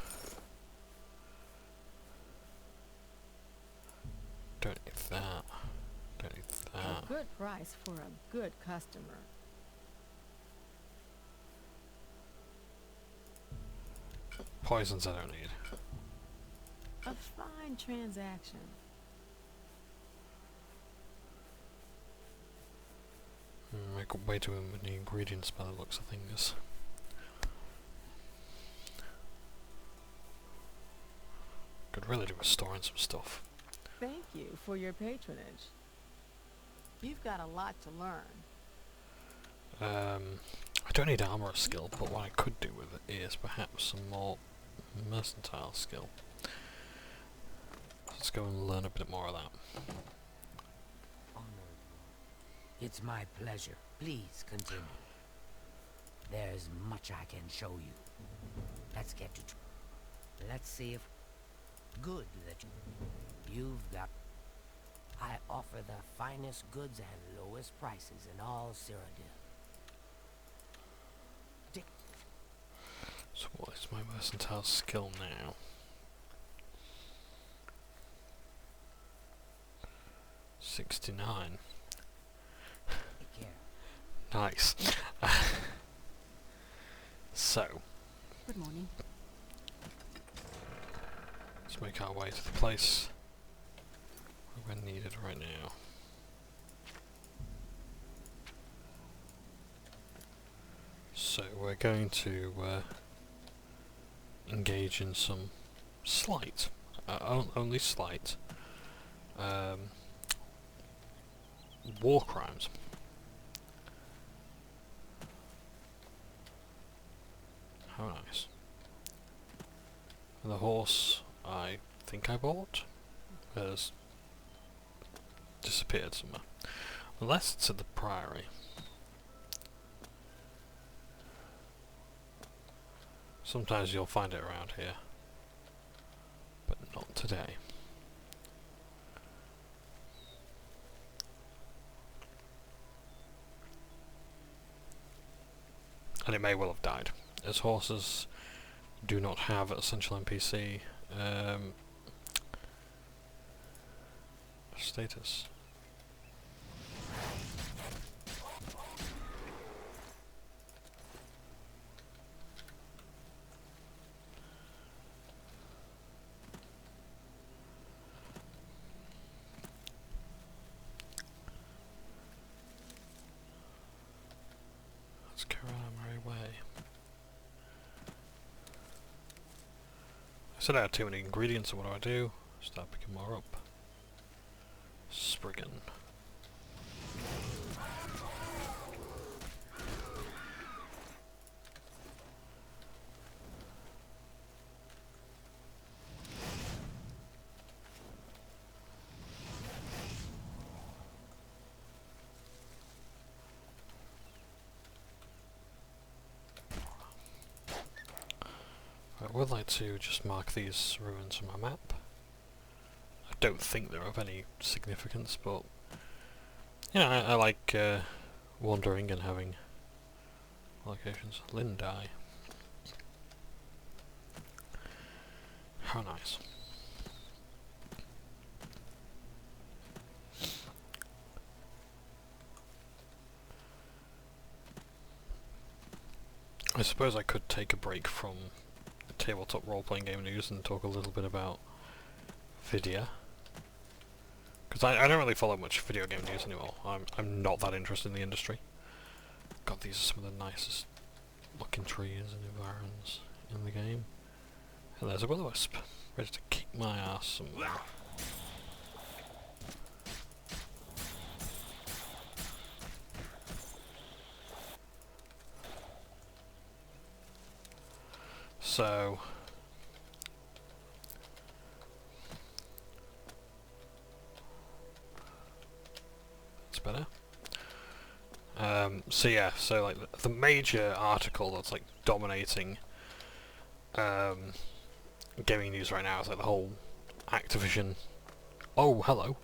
Don't need that. Don't need that. A good price for a good customer. Poisons I don't need. A fine transaction. Make way too many ingredients by the looks of things. Could really do with storing some stuff. Thank you for your patronage. You've got a lot to learn. I don't need armor skill, but what I could do with it is perhaps some more mercantile skill. Let's go and learn a bit more of that. It's my pleasure. Please continue. There's much I can show you. Let's get to... Let's see if... Good that you've got... I offer the finest goods and lowest prices in all Cyrodiil. So what is my mercantile skill now? $69. Take care. Nice. So, Good morning. let's make our way to the place where we're needed right now. So we're going to engage in some slight, only slight, war crimes. How nice. The horse I think I bought has disappeared somewhere. Unless it's at the priory. Sometimes you'll find it around here. But not today. And it may well have died, as horses do not have essential NPC status. Let's carry on our merry way. I said I had too many ingredients, so what do? Start picking more up. Spriggan. I would like to just mark these ruins on my map. I don't think they're of any significance, but yeah, I like wandering and having locations. Lindai. How nice. I suppose I could take a break from tabletop role-playing game news and talk a little bit about Vidya, because I don't really follow much video game news anymore. I'm not that interested in the industry. God, these are some of the nicest looking trees and environs in the game. And there's a will-o-wisp, ready to kick my ass somewhere. So that's better. So yeah, so like the major article that's like dominating gaming news right now is like the whole Activision. Oh, hello.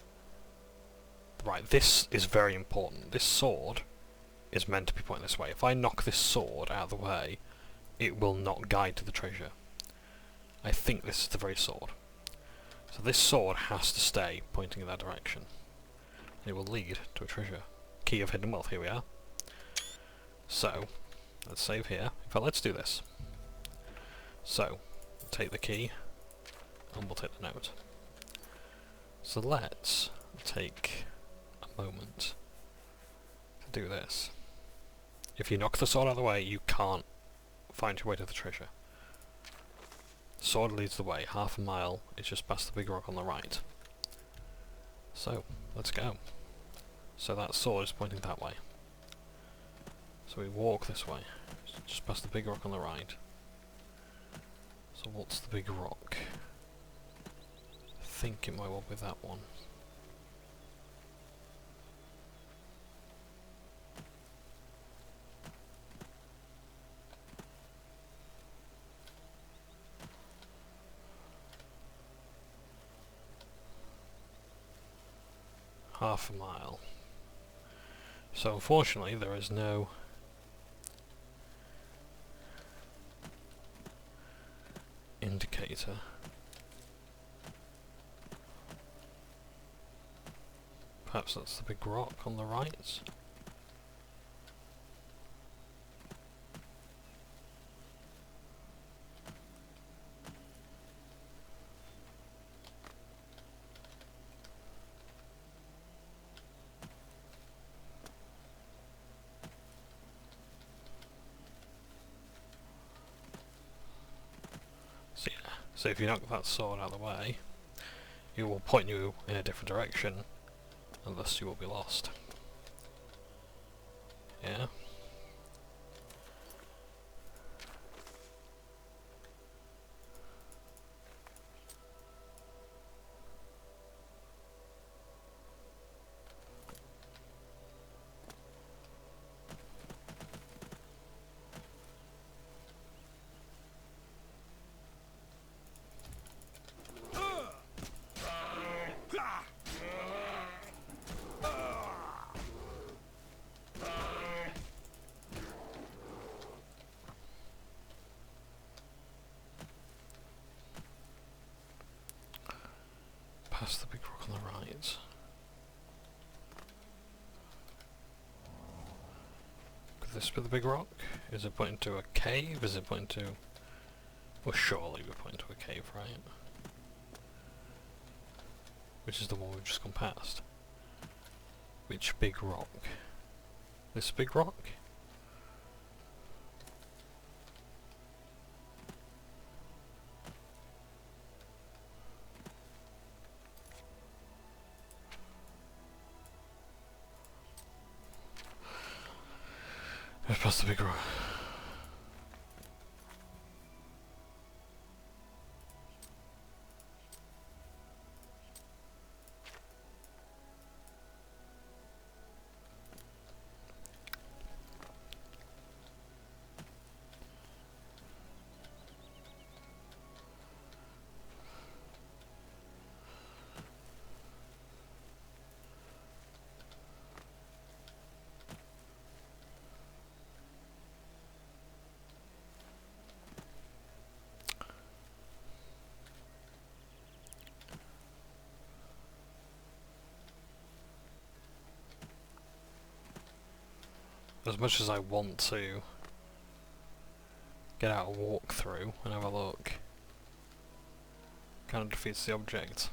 Right, this is very important. This sword is meant to be pointing this way. If I knock this sword out of the way, it will not guide to the treasure. I think this is the very sword. So this sword has to stay pointing in that direction. And it will lead to a treasure. Key of Hidden Wealth, here we are. So, let's save here. In fact, let's do this. So, we'll take the key, and we'll take the note. So let's take a moment to do this. If you knock the sword out of the way, you can't find your way to the treasure. The sword leads the way. Half a mile is just past the big rock on the right. So, let's go. So that sword is pointing that way. So we walk this way, just past the big rock on the right. So what's the big rock? I think it might well be that one. Half a mile. So unfortunately there is no indicator. Perhaps that's the big rock on the right. So if you knock that sword out of the way, it will point you in a different direction, and thus you will be lost. Yeah? Past the big rock on the right. Could this be the big rock? Is it pointing to a cave? Is it pointing to... Well, surely we're pointing to a cave, right? Which is the one we've just gone past. Which big rock? This big rock? It's past the big rock. As much as I want to get out a walkthrough and have a look, kind of defeats the object.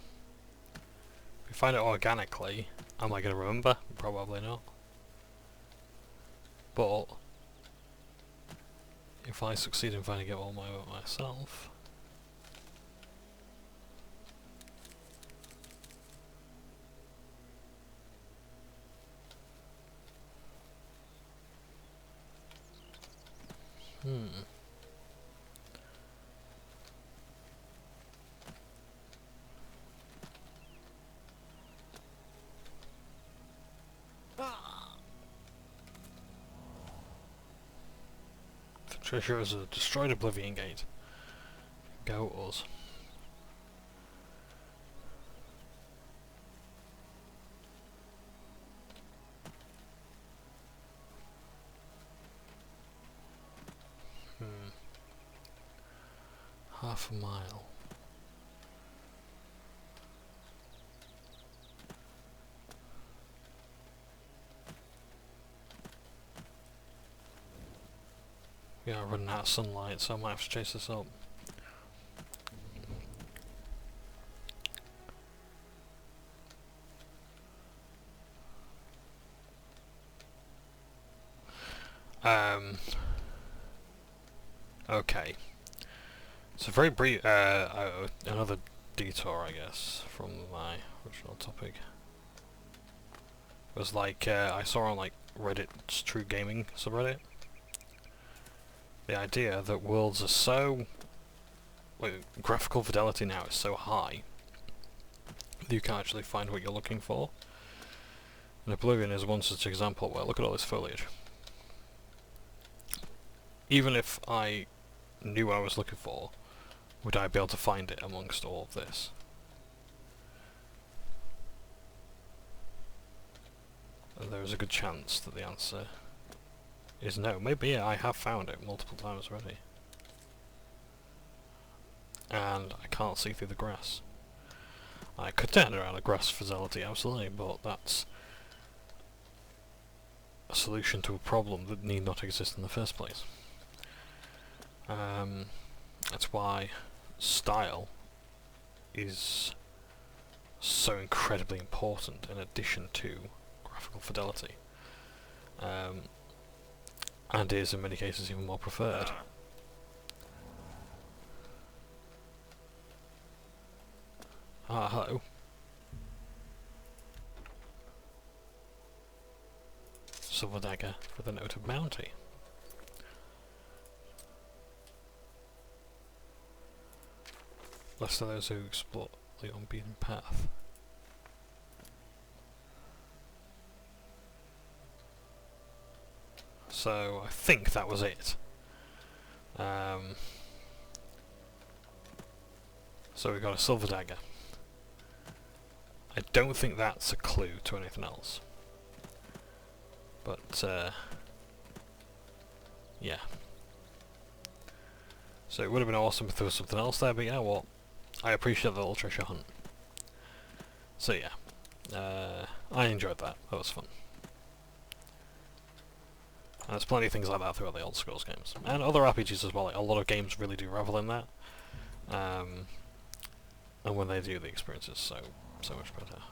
If we find it organically, am I going to remember? Probably not. But if I succeed in finding it all myself. The treasure is a destroyed Oblivion gate. Go us. Half a mile. We are running out of sunlight, so I might have to chase this up. Okay. It's a very brief, another detour, I guess, from my original topic. It was like, I saw on like Reddit's True Gaming subreddit, the idea that worlds are so, like, graphical fidelity now is so high that you can't actually find what you're looking for. And Oblivion is one such example where look at all this foliage. Even if I knew what I was looking for, would I be able to find it amongst all of this? And there is a good chance that the answer is no. Maybe yeah, I have found it multiple times already. And I can't see through the grass. I could turn around a grass fidelity, absolutely, but that's a solution to a problem that need not exist in the first place. That's why style is so incredibly important in addition to graphical fidelity, and is in many cases even more preferred. Ah, hello. Silver dagger for the note of bounty. Less of those who explore the unbeaten path. So I think that was it. So we got a silver dagger. I don't think that's a clue to anything else. But yeah. So it would have been awesome if there was something else there, but you know what? I appreciate the little treasure hunt. So yeah, I enjoyed that. That was fun. And there's plenty of things like that throughout the old Scrolls games. And other RPGs as well. Like, a lot of games really do revel in that. And when they do, the experience is so much better.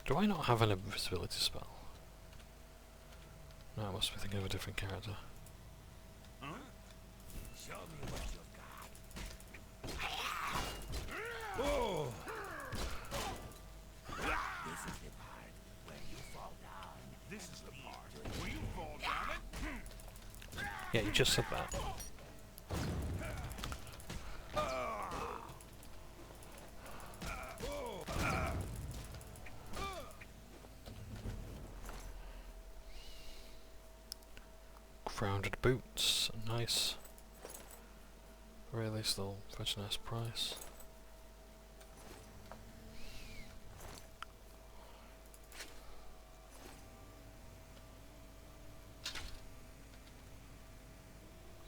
Do I not have an invisibility spell? No, I must be thinking of a different character. Huh? Show me what you've got. Whoa! This is the part where you fall down. This is the part where you fall down. Yeah, you just said that. Rounded boots, nice. Really, still such a nice price.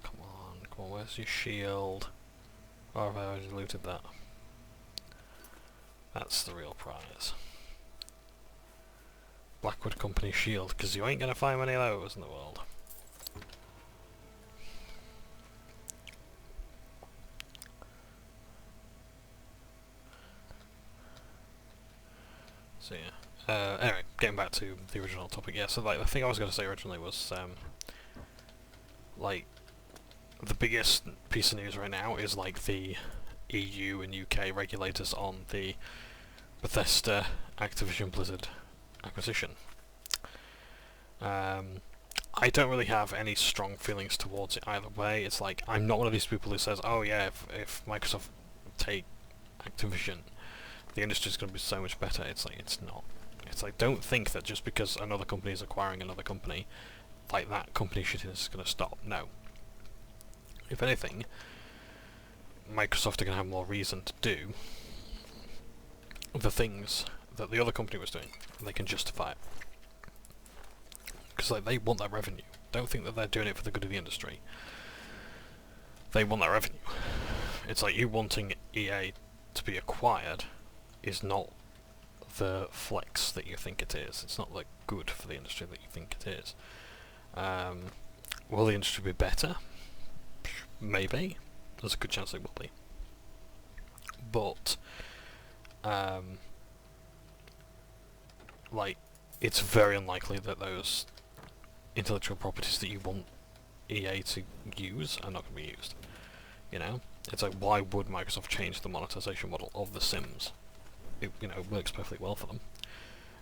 Come on, where's your shield? Or have I already looted that? That's the real prize. Blackwood Company shield, because you ain't gonna find many of those in the world. So yeah. Anyway, getting back to the original topic. Yeah. So like the thing I was going to say originally was like the biggest piece of news right now is like the EU and UK regulators on the Bethesda Activision Blizzard acquisition. I don't really have any strong feelings towards it either way. It's like, I'm not one of these people who says, oh yeah, if Microsoft take Activision, the industry's going to be so much better. It's like, it's not. It's like, don't think that just because another company is acquiring another company, like that company shittiness is going to stop. No. If anything, Microsoft are going to have more reason to do the things that the other company was doing. They can justify it. Because like, they want that revenue. Don't think that they're doing it for the good of the industry. They want that revenue. It's like you wanting EA to be acquired is not the flex that you think it is. It's not like good for the industry that you think it is. Will the industry be better? Maybe. There's a good chance it will be. But like, it's very unlikely that those intellectual properties that you want EA to use are not going to be used. You know? It's like, why would Microsoft change the monetization model of The Sims? It, you know, works perfectly well for them.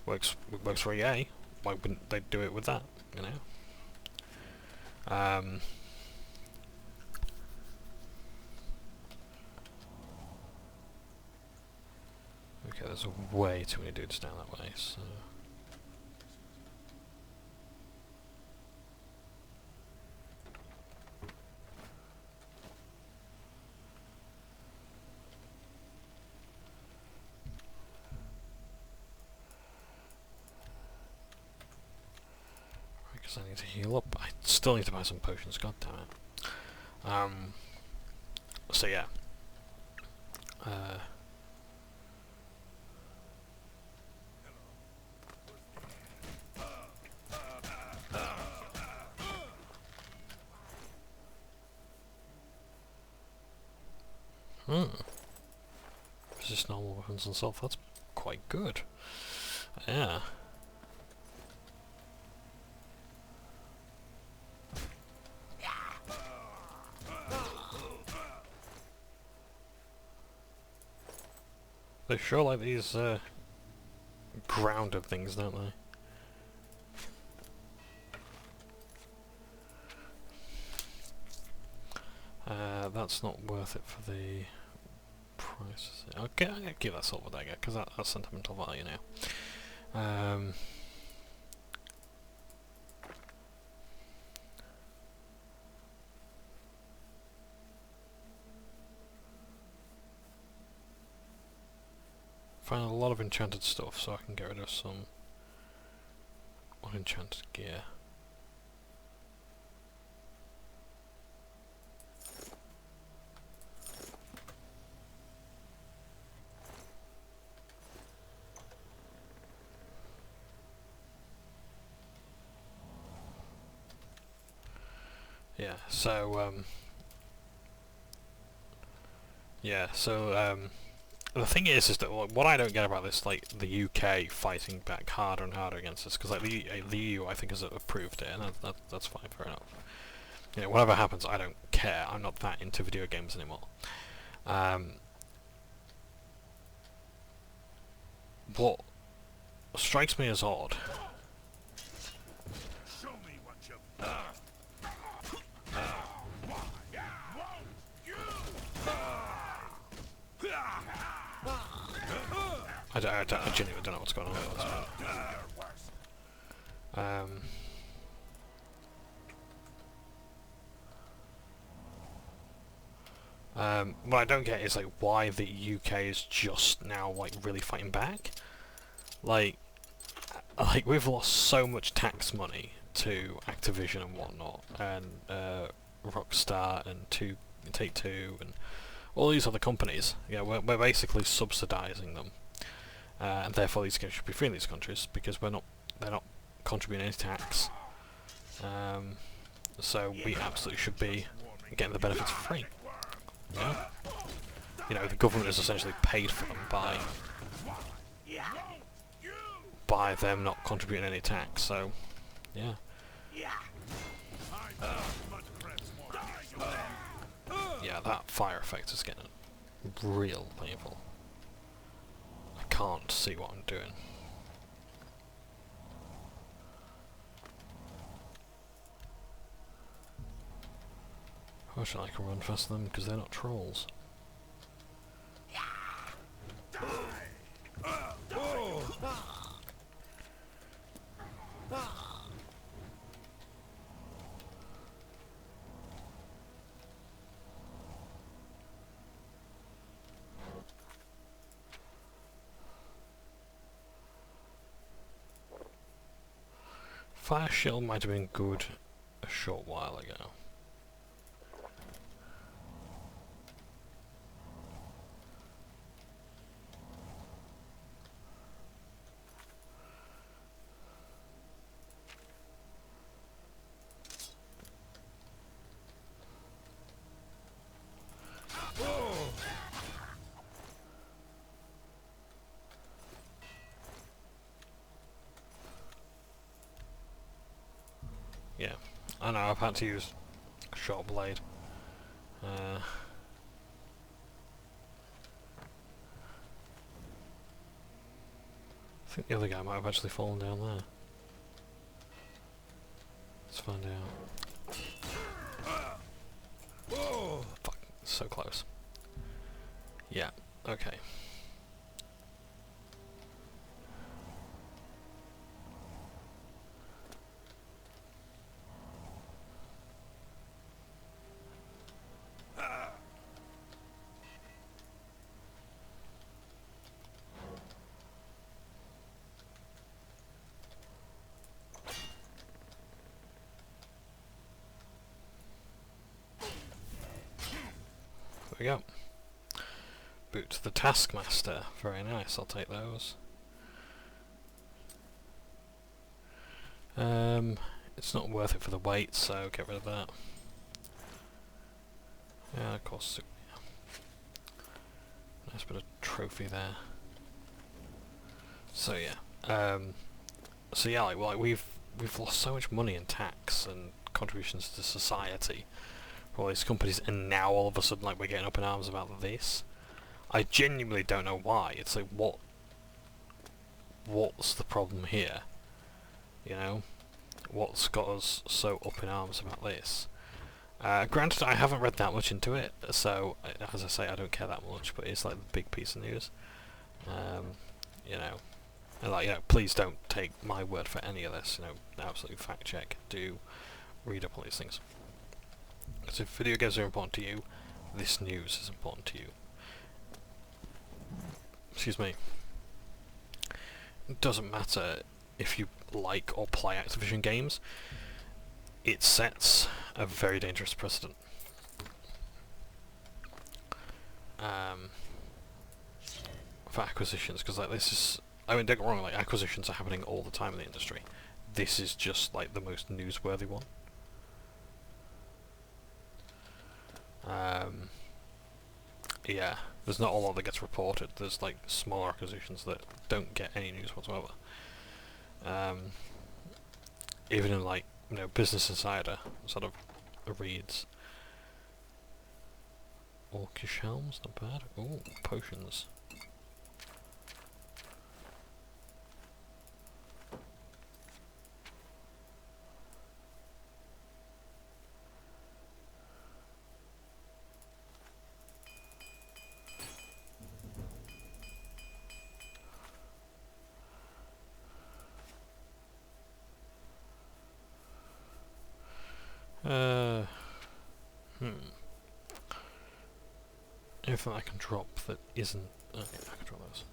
It works for EA. Why wouldn't they do it with that? You know? Okay, there's way too many dudes down that way, so... Because I need to heal up. I still need to buy some potions, god damn it. So yeah. Resist normal weapons and stuff, that's quite good. Yeah. They sure like these grounded things, don't they? That's not worth it for the price. Okay, I'm gonna give that silver dagger because that's sentimental value now. Find a lot of enchanted stuff, so I can get rid of some unenchanted gear. The thing is that what I don't get about this, like the UK fighting back harder and harder against this, because like the EU I think has approved it, and that's fine, fair enough. You know, whatever happens, I don't care. I'm not that into video games anymore. What strikes me as odd. Show me what you've I genuinely don't know what's going on with this. What I don't get is like why the UK is just now like really fighting back. Like we've lost so much tax money to Activision and whatnot, and Rockstar and Take-Two and all these other companies. Yeah, we're basically subsidising them. And therefore these games should be free in these countries because they're not contributing any tax. So we absolutely should be getting the benefits for free. Yeah? You know, the government is essentially paid for them by by them not contributing any tax, so yeah. Yeah, that fire effect is getting real painful. I can't see what I'm doing. Fortunately, I can run faster than them because they're not trolls. Fire shield might have been good a short while ago. Yeah, I know, I've had to use a short blade. I think the other guy might have actually fallen down there. Let's find out. Fuck, so close. Yeah, okay. There we go. Boot to the Taskmaster. Very nice, I'll take those. It's not worth it for the weight, so get rid of that. Yeah, of course. Yeah. Nice bit of trophy there. So yeah. So yeah, like we've lost so much money in tax and contributions to society for all these companies, and now all of a sudden, like, we're getting up in arms about this. I genuinely don't know why. It's like, what's the problem here? You know, what's got us so up in arms about this? Granted, I haven't read that much into it, so as I say, I don't care that much. But it's like the big piece of news. You know, and like, you know, please don't take my word for any of this. You know, absolutely fact check. Do read up on these things. Because if video games are important to you, this news is important to you. Excuse me. It doesn't matter if you like or play Activision games. It sets a very dangerous precedent. For acquisitions, because like this is, I mean, don't get me wrong, like acquisitions are happening all the time in the industry. This is just like the most newsworthy one. Yeah, there's not a lot that gets reported. There's like smaller acquisitions that don't get any news whatsoever. Even in like, you know, Business Insider sort of reads. Orcish helms, not bad. Ooh, potions. Anything I can drop that isn't... Okay, I can drop those.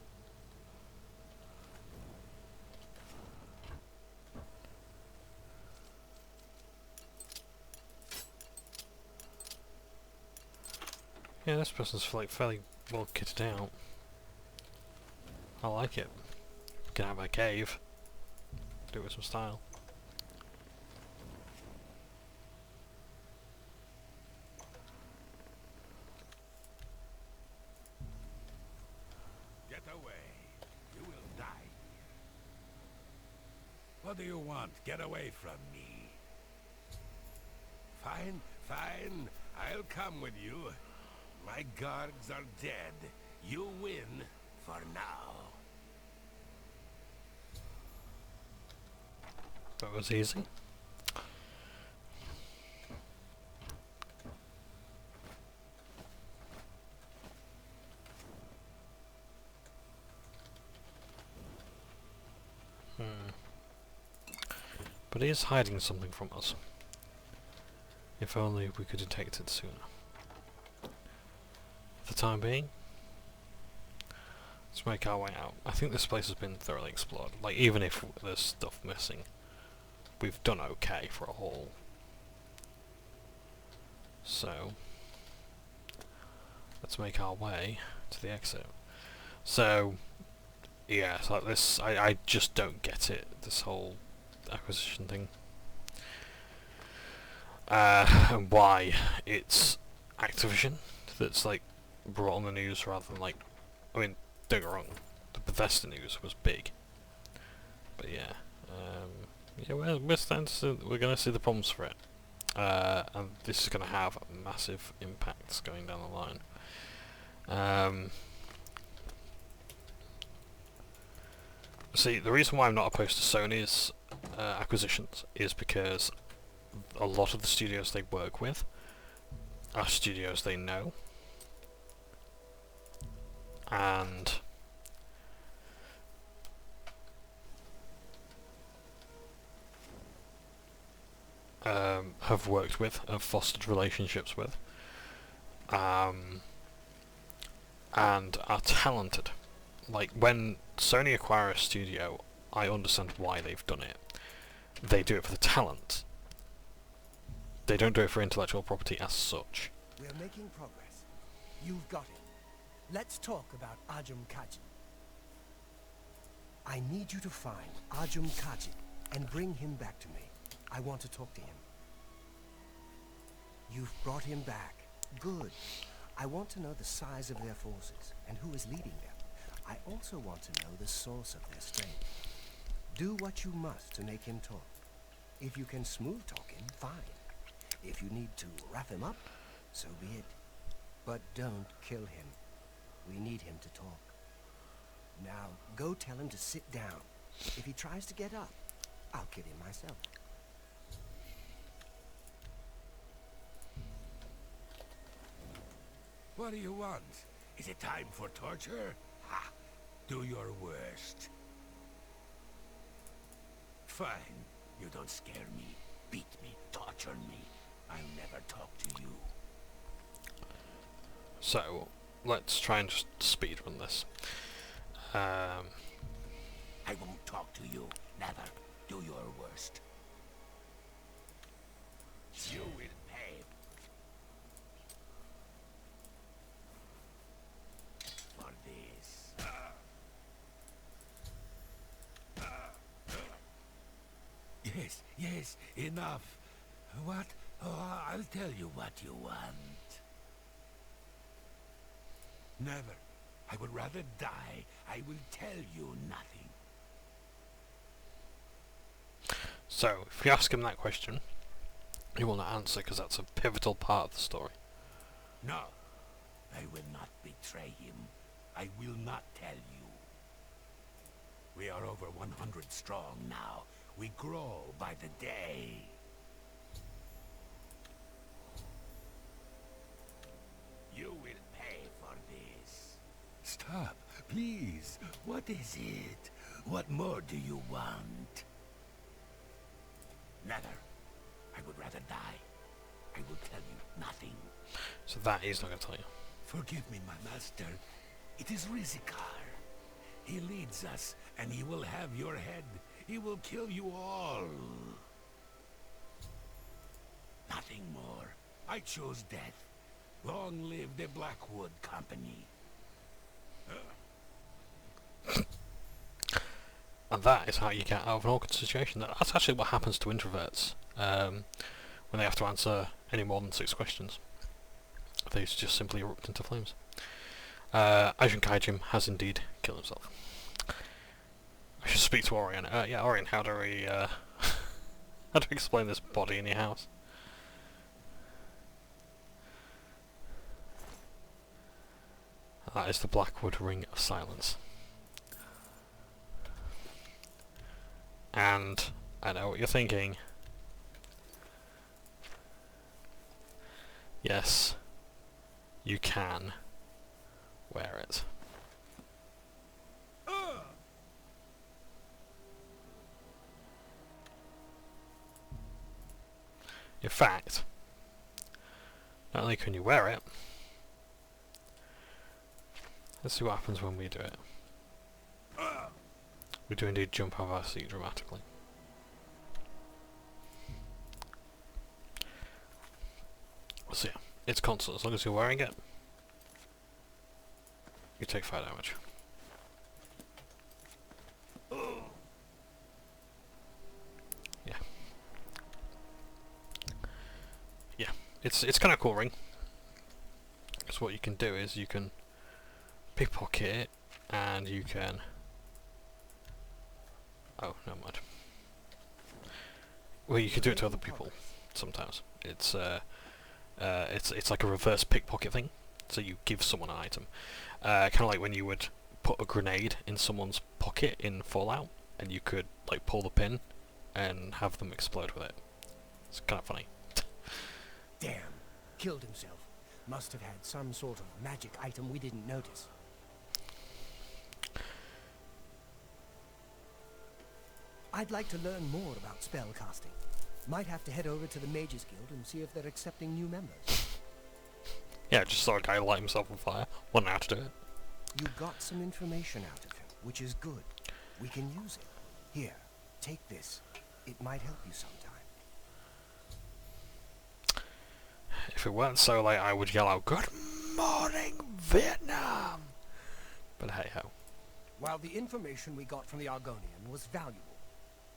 Yeah, this person's like fairly well kitted out. I like it. Can have a cave. Do it with some style. What do you want? Get away from me. Fine, fine. I'll come with you. My guards are dead. You win for now. That was easy. But he is hiding something from us. If only we could detect it sooner. For the time being, let's make our way out. I think this place has been thoroughly explored. Like, even if there's stuff missing, we've done okay for a haul. So, let's make our way to the exit. So, yeah, it's like this. I just don't get it, this whole acquisition thing. And why it's Activision that's like brought on the news rather than like, I mean, don't get me wrong, the Bethesda news was big, but yeah, yeah, we're going to see the problems for it, and this is going to have massive impacts going down the line. See, the reason why I'm not opposed to Sony's acquisitions is because a lot of the studios they work with are studios they know, and have worked with, have fostered relationships with, and are talented. Like, when Sony acquire a studio, I understand why they've done it. They do it for the talent. They don't do it for intellectual property as such. We're making progress. You've got it. Let's talk about Ajum Kajit. I need you to find Ajum Kajit and bring him back to me. I want to talk to him. You've brought him back. Good. I want to know the size of their forces and who is leading them. I also want to know the source of their strength. Do what you must to make him talk. If you can smooth talk him, fine. If you need to rough him up, so be it. But don't kill him. We need him to talk. Now, go tell him to sit down. If he tries to get up, I'll kill him myself. What do you want? Is it time for torture? Ha! Do your worst. Fine. You don't scare me, beat me, torture me. I'll never talk to you. So, let's try and just speedrun this. I won't talk to you. Never. Do your worst. You will pay. For this. Yes, yes, enough. What? Oh, I'll tell you what you want. Never. I would rather die. I will tell you nothing. So, if you ask him that question, he will not answer because that's a pivotal part of the story. No, I will not betray him. I will not tell you. We are over 100 strong now. We grow by the day. You will pay for this. Stop, please. What is it? What more do you want? Never. I would rather die. I will tell you nothing. So that he's not going to tell you. Forgive me, my master. It is Rizikar. He leads us, and he will have your head. He will kill you all. Nothing more. I chose death. Long live the Blackwood Company. And that is how you get out of an awkward situation. That's actually what happens to introverts when they have to answer any more than 6 questions. They just simply erupt into flames. Ajun Kaijim has indeed killed himself. I should speak to Orion. Yeah, Orion, how do we, how do we explain this body in your house? That is the Blackwood Ring of Silence. And I know what you're thinking. Yes, you can wear it. In fact, not only can you wear it, let's see what happens when we do it. We do indeed jump out of our seat dramatically. So yeah, it's constant. As long as you're wearing it, you take 5 damage. Yeah. Yeah, it's kind of cool ring. Because what you can do is you can pickpocket it, and you can... Oh, never mind. Well, you can do it to other people sometimes. It's like a reverse pickpocket thing. So you give someone an item, kind of like when you would put a grenade in someone's pocket in Fallout, and you could like pull the pin and have them explode with it. It's kind of funny. Damn, killed himself. Must have had some sort of magic item we didn't notice. I'd like to learn more about spellcasting. Might have to head over to the Mages Guild and see if they're accepting new members. Yeah, just saw a guy light himself on fire. Wouldn't know how to do it. You got some information out of him, which is good. We can use it. Here, take this. It might help you sometime. If it weren't so late, I would yell out, "Good morning, Vietnam!" But hey ho. While the information we got from the Argonian was valuable,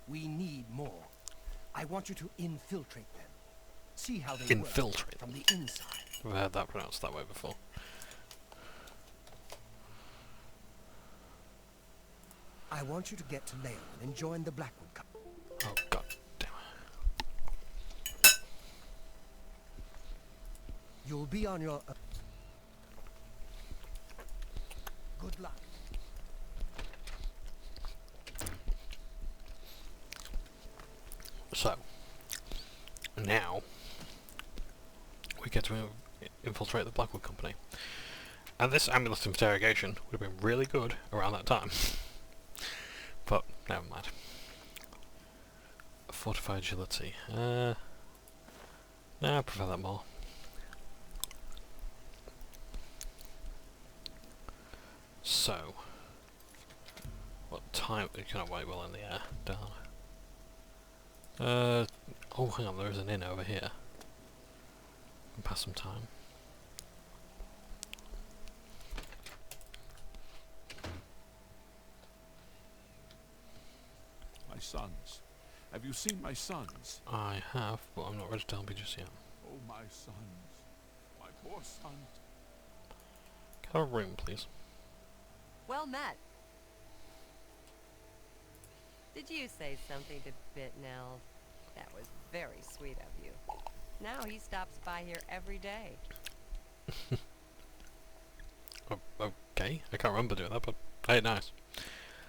we need more. I want you to infiltrate them. See how they Infiltrate work from the inside. I've heard that pronounced that way before. I want you to get to Leyland and join the Blackwood Company. Oh god damn it. You'll be on your... Good luck. So, now, we get to infiltrate the Blackwood Company. And this amulet interrogation would have been really good around that time. But, never mind. Fortified agility. Nah, I prefer that more. So, what time... You cannot wait well in the air. Darn. Oh, hang on, there is an inn over here. Can pass some time. My sons. Have you seen my sons? I have, but I'm not ready to tell me just yet. Oh, my sons. My poor sons. Can I have a room, please? Well met. Did you say something to Bitnell? That was very sweet of you. Now he stops by here every day. Okay, I can't remember doing that, but hey, nice.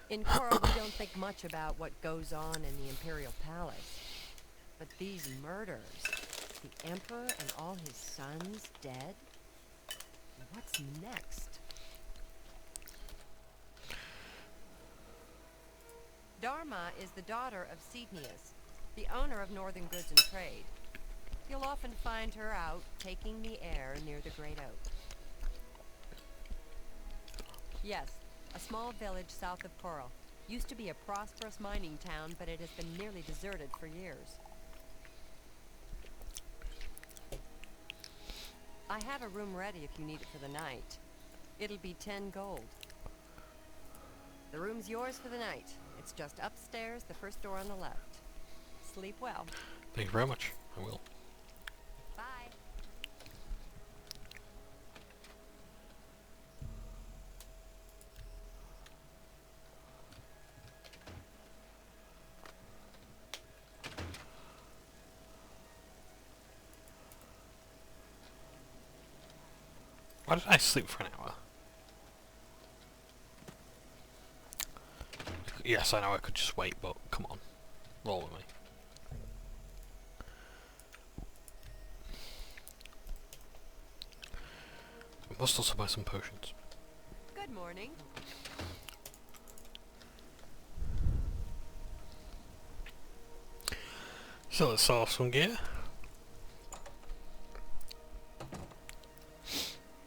In Coral, we don't think much about what goes on in the Imperial Palace. But these murders, the Emperor and all his sons dead? What's next? Dharma is the daughter of Cetnius, the owner of Northern Goods and Trade. You'll often find her out taking the air near the Great Oak. Yes, a small village south of Coral. Used to be a prosperous mining town, but it has been nearly deserted for years. I have a room ready if you need it for the night. It'll be 10 gold. The room's yours for the night. It's just upstairs, the first door on the left. Sleep well. Thank you very much. I will. Bye. Why did I sleep for an hour? Yes, I know I could just wait, but come on. Roll with me. We must also buy some potions. Good morning. So let's sell off some gear.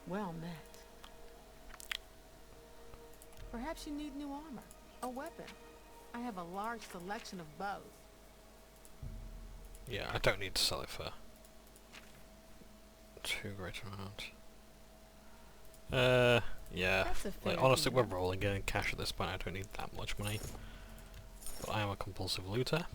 Well met. Perhaps you need new armor, a weapon. I have a large selection of both. Yeah, I don't need to sell it for too great an amount. Yeah. That's a fair Like, honestly, we're deal. rolling in cash at this point. I don't need that much money. But I am a compulsive looter.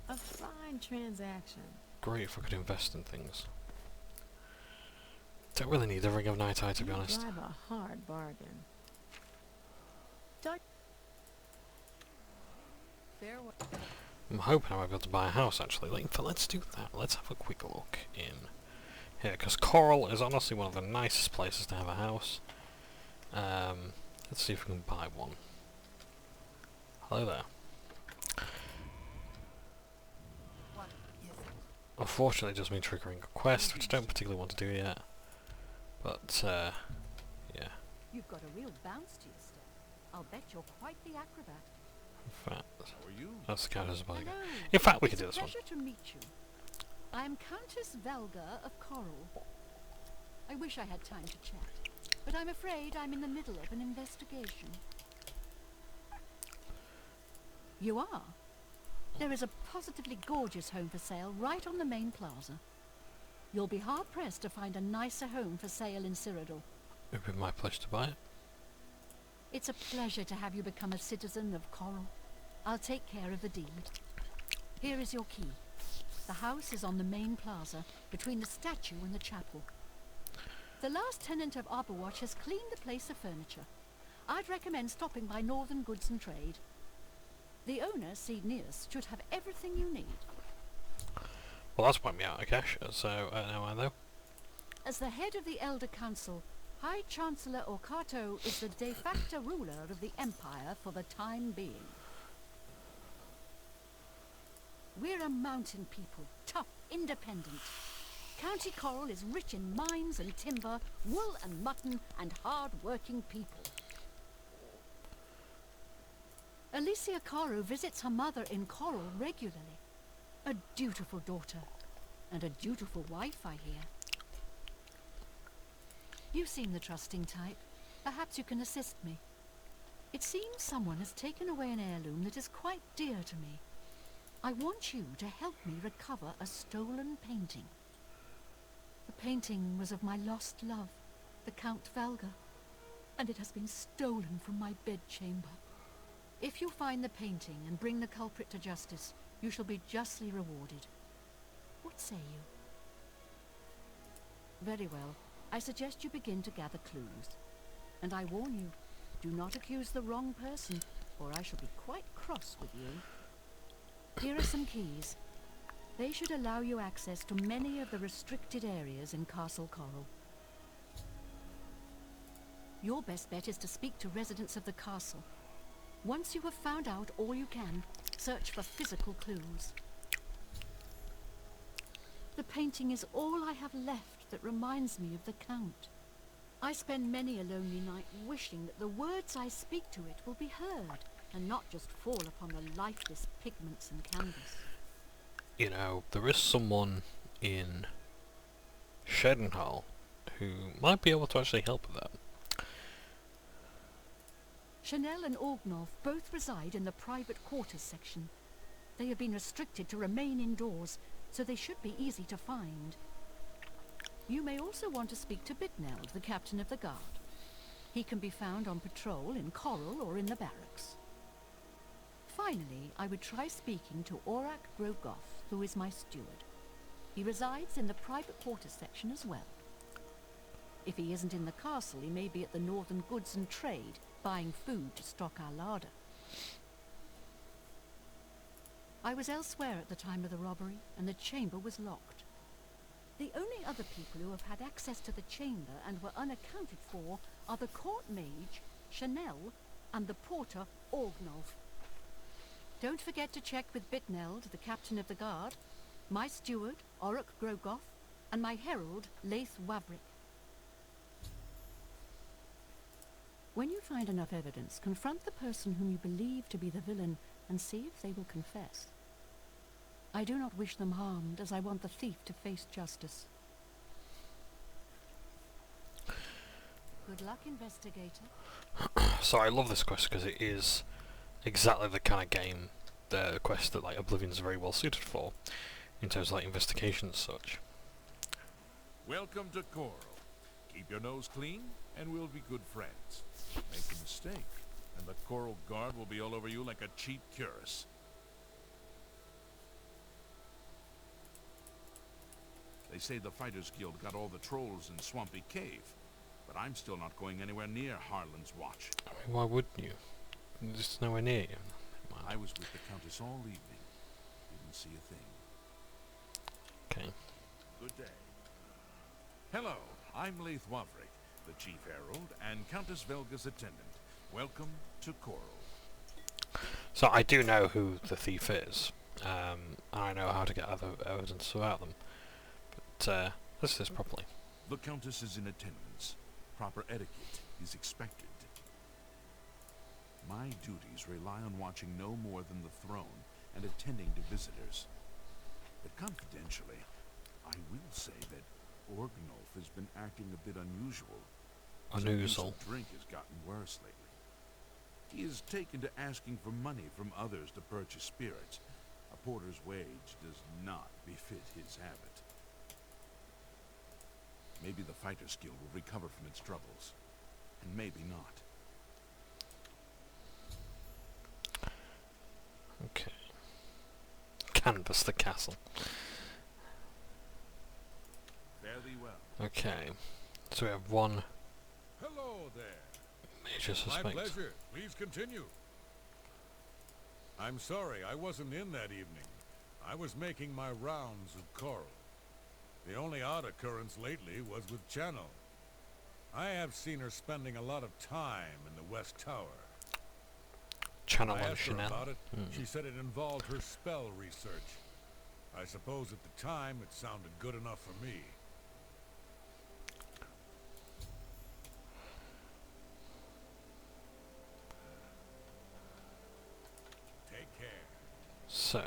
A fine transaction. Great if I could invest in things. Don't really need the Ring of Night Eye, to be You honest. drive a hard bargain. Don't. Farewell. I'm hoping I might be able to buy a house, actually. Like, let's do that. Let's have a quick look in here, because Coral is honestly one of the nicest places to have a house. Let's see if we can buy one. Hello there. Unfortunately, it just means triggering a quest, which I don't particularly want to do yet. But, yeah. You've got a real bounce to your step. I'll bet you're quite the acrobat. In fact, How are you? that's the count as a bugger. Hello. In fact, we It's can do a this one. pleasure to meet you. I am Countess Velga of Coral. I wish I had time to chat, but I'm afraid I'm in the middle of an investigation. You are? There is a positively gorgeous home for sale right on the main plaza. You'll be hard-pressed to find a nicer home for sale in Cyrodiil. It would be my pleasure to buy it. It's a pleasure to have you become a citizen of Coral. I'll take care of the deed. Here is your key. The house is on the main plaza, between the statue and the chapel. The last tenant of Arborwatch has cleaned the place of furniture. I'd recommend stopping by Northern Goods and Trade. The owner, Cedneus, should have everything you need. Well, that's wiped me out of cash, so no mind though. As the head of the Elder Council, High Chancellor Orcato is the de facto ruler of the Empire for the time being. We're a mountain people, tough, independent. County Coral is rich in mines and timber, wool and mutton, and hard-working people. Alicia Caro visits her mother in Coral regularly. A dutiful daughter, and a dutiful wife, I hear. You seem the trusting type. Perhaps you can assist me. It seems someone has taken away an heirloom that is quite dear to me. I want you to help me recover a stolen painting. The painting was of my lost love, the Count Valga, and it has been stolen from my bedchamber. If you find the painting and bring the culprit to justice, you shall be justly rewarded. What say you? Very well. I suggest you begin to gather clues. And I warn you, do not accuse the wrong person, or I shall be quite cross with you. Here are some keys. They should allow you access to many of the restricted areas in Castle Coral. Your best bet is to speak to residents of the castle. Once you have found out all you can, search for physical clues. The painting is all I have left that reminds me of the Count. I spend many a lonely night wishing that the words I speak to it will be heard, and not just fall upon the lifeless pigments and canvas. You know, there is someone in Shedenhall who might be able to actually help with that. Chanel and Orgnov both reside in the private quarters section. They have been restricted to remain indoors, so they should be easy to find. You may also want to speak to Bitneld, the captain of the guard. He can be found on patrol in Coral or in the barracks. Finally, I would try speaking to Orak Grogoth, who is my steward. He resides in the private quarters section as well. If he isn't in the castle, he may be at the Northern Goods and Trade, buying food to stock our larder. I was elsewhere at the time of the robbery, and the chamber was locked. The only other people who have had access to the chamber and were unaccounted for are the court mage, Chanel, and the porter, Orgnolf. Don't forget to check with Bitneld, the captain of the guard, my steward, Orok Grogoth, and my herald, Laith Wavrik. When you find enough evidence, confront the person whom you believe to be the villain and see if they will confess. I do not wish them harmed, as I want the thief to face justice. Good luck, investigator. So I love this quest because it is exactly the kind of game, the quest that like Oblivion is very well suited for, in terms of like investigation and such. Welcome to Coral. Keep your nose clean, and we'll be good friends. Make a mistake, and the Coral Guard will be all over you like a cheap cuirass. They say the Fighters Guild got all the trolls in Swampy Cave, but I'm still not going anywhere near Harlan's Watch. I mean, why wouldn't you? It's nowhere near you. I was with the Countess all evening. Didn't see a thing. Okay. Good day. Hello, I'm Laith Wavrik, the Chief Herald and Countess Velga's attendant. Welcome to Coral. So I do know who the thief is. And I know how to get other evidence about them. But let's do this properly. The Countess is in attendance. Proper etiquette is expected. My duties rely on watching no more than the throne and attending to visitors. But confidentially, I will say that Orgnolf has been acting a bit unusual. His abuse of drink has gotten worse lately. He has taken to asking for money from others to purchase spirits. A porter's wage does not befit his habit. Maybe the Fighters Guild will recover from its troubles, and maybe not. Okay. Canvass the castle. Fare thee well. Okay. So we have one Hello there. major suspect. My pleasure. Please continue. I'm sorry, I wasn't in that evening. I was making my rounds of Coral. The only odd occurrence lately was with Channel. I have seen her spending a lot of time in the West Tower. Channel I and asked her Chanel. about it. She said it involved her spell research. I suppose at the time it sounded good enough for me. Take care. So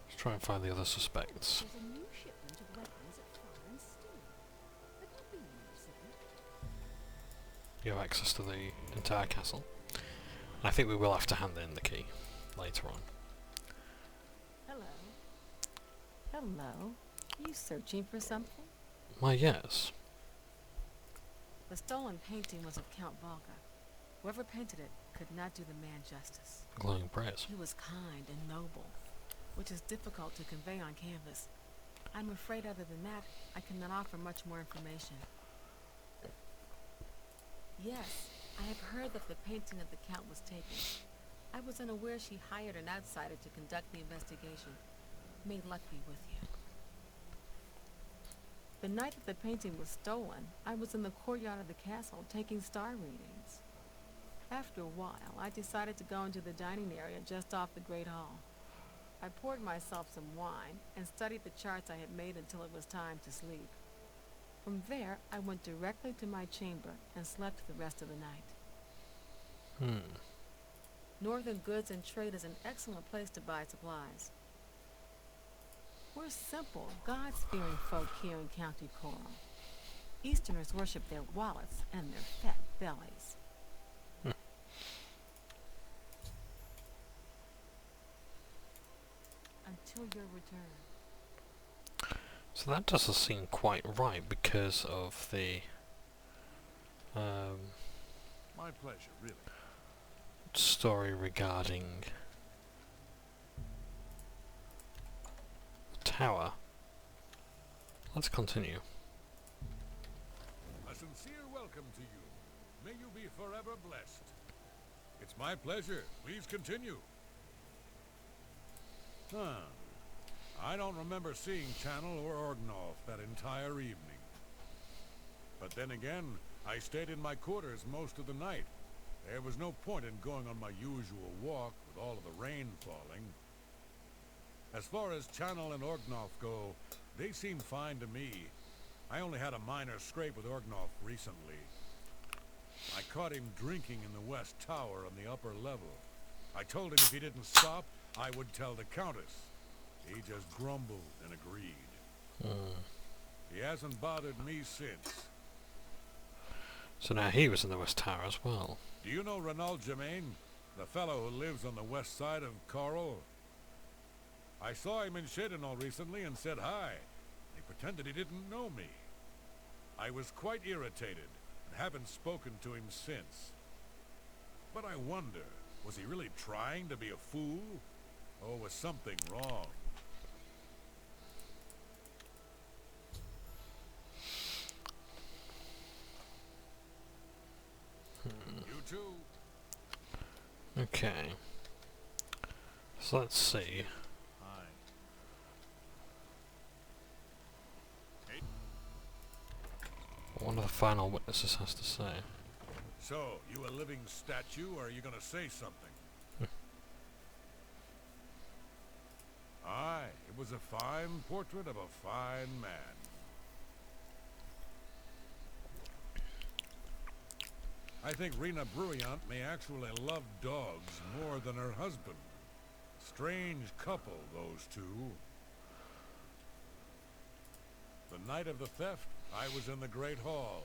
let's try and find the other suspects. There's a new shipment of weapons at Fire and Steel. Had not been recently. You have access to the entire castle. I think we will have to hand in the key later on. Hello. Hello. You searching for something? Why, yes. The stolen painting was of Count Volga. Whoever painted it could not do the man justice. Glowing praise. He was kind and noble, which is difficult to convey on canvas. I'm afraid other than that, I cannot offer much more information. Yes, I have heard that the painting of the Count was taken. I was unaware she hired an outsider to conduct the investigation. May luck be with you. The night that the painting was stolen, I was in the courtyard of the castle taking star readings. After a while, I decided to go into the dining area just off the Great Hall. I poured myself some wine and studied the charts I had made until it was time to sleep. From there, I went directly to my chamber and slept the rest of the night. Northern Goods and Trade is an excellent place to buy supplies. We're simple, God-fearing folk here in County Coral. Easterners worship their wallets and their fat bellies. Until your return. So that doesn't seem quite right because of the My pleasure, really. story regarding the tower. Let's continue. A sincere welcome to you. May you be forever blessed. It's my pleasure. Please continue. Huh. I don't remember seeing Channel or Orgnolf that entire evening. But then again, I stayed in my quarters most of the night. There was no point in going on my usual walk with all of the rain falling. As far as Channel and Orgnolf go, they seem fine to me. I only had a minor scrape with Orgnolf recently. I caught him drinking in the West Tower on the upper level. I told him if he didn't stop, I would tell the Countess. He just grumbled and agreed. He hasn't bothered me since. So now he was in the West Tower as well. Do you know Renald Germain, the fellow who lives on the west side of Coral? I saw him in Chedenol recently and said hi. He pretended he didn't know me. I was quite irritated and haven't spoken to him since. But I wonder, was he really trying to be a fool? Or was something wrong? You too. Okay. So let's see. Hi. What one of the final witnesses has to say. So, you a living statue, or are you gonna say something? Aye, it was a fine portrait of a fine man. I think Rena Bruyant may actually love dogs more than her husband. Strange couple, those two. The night of the theft, I was in the Great Hall,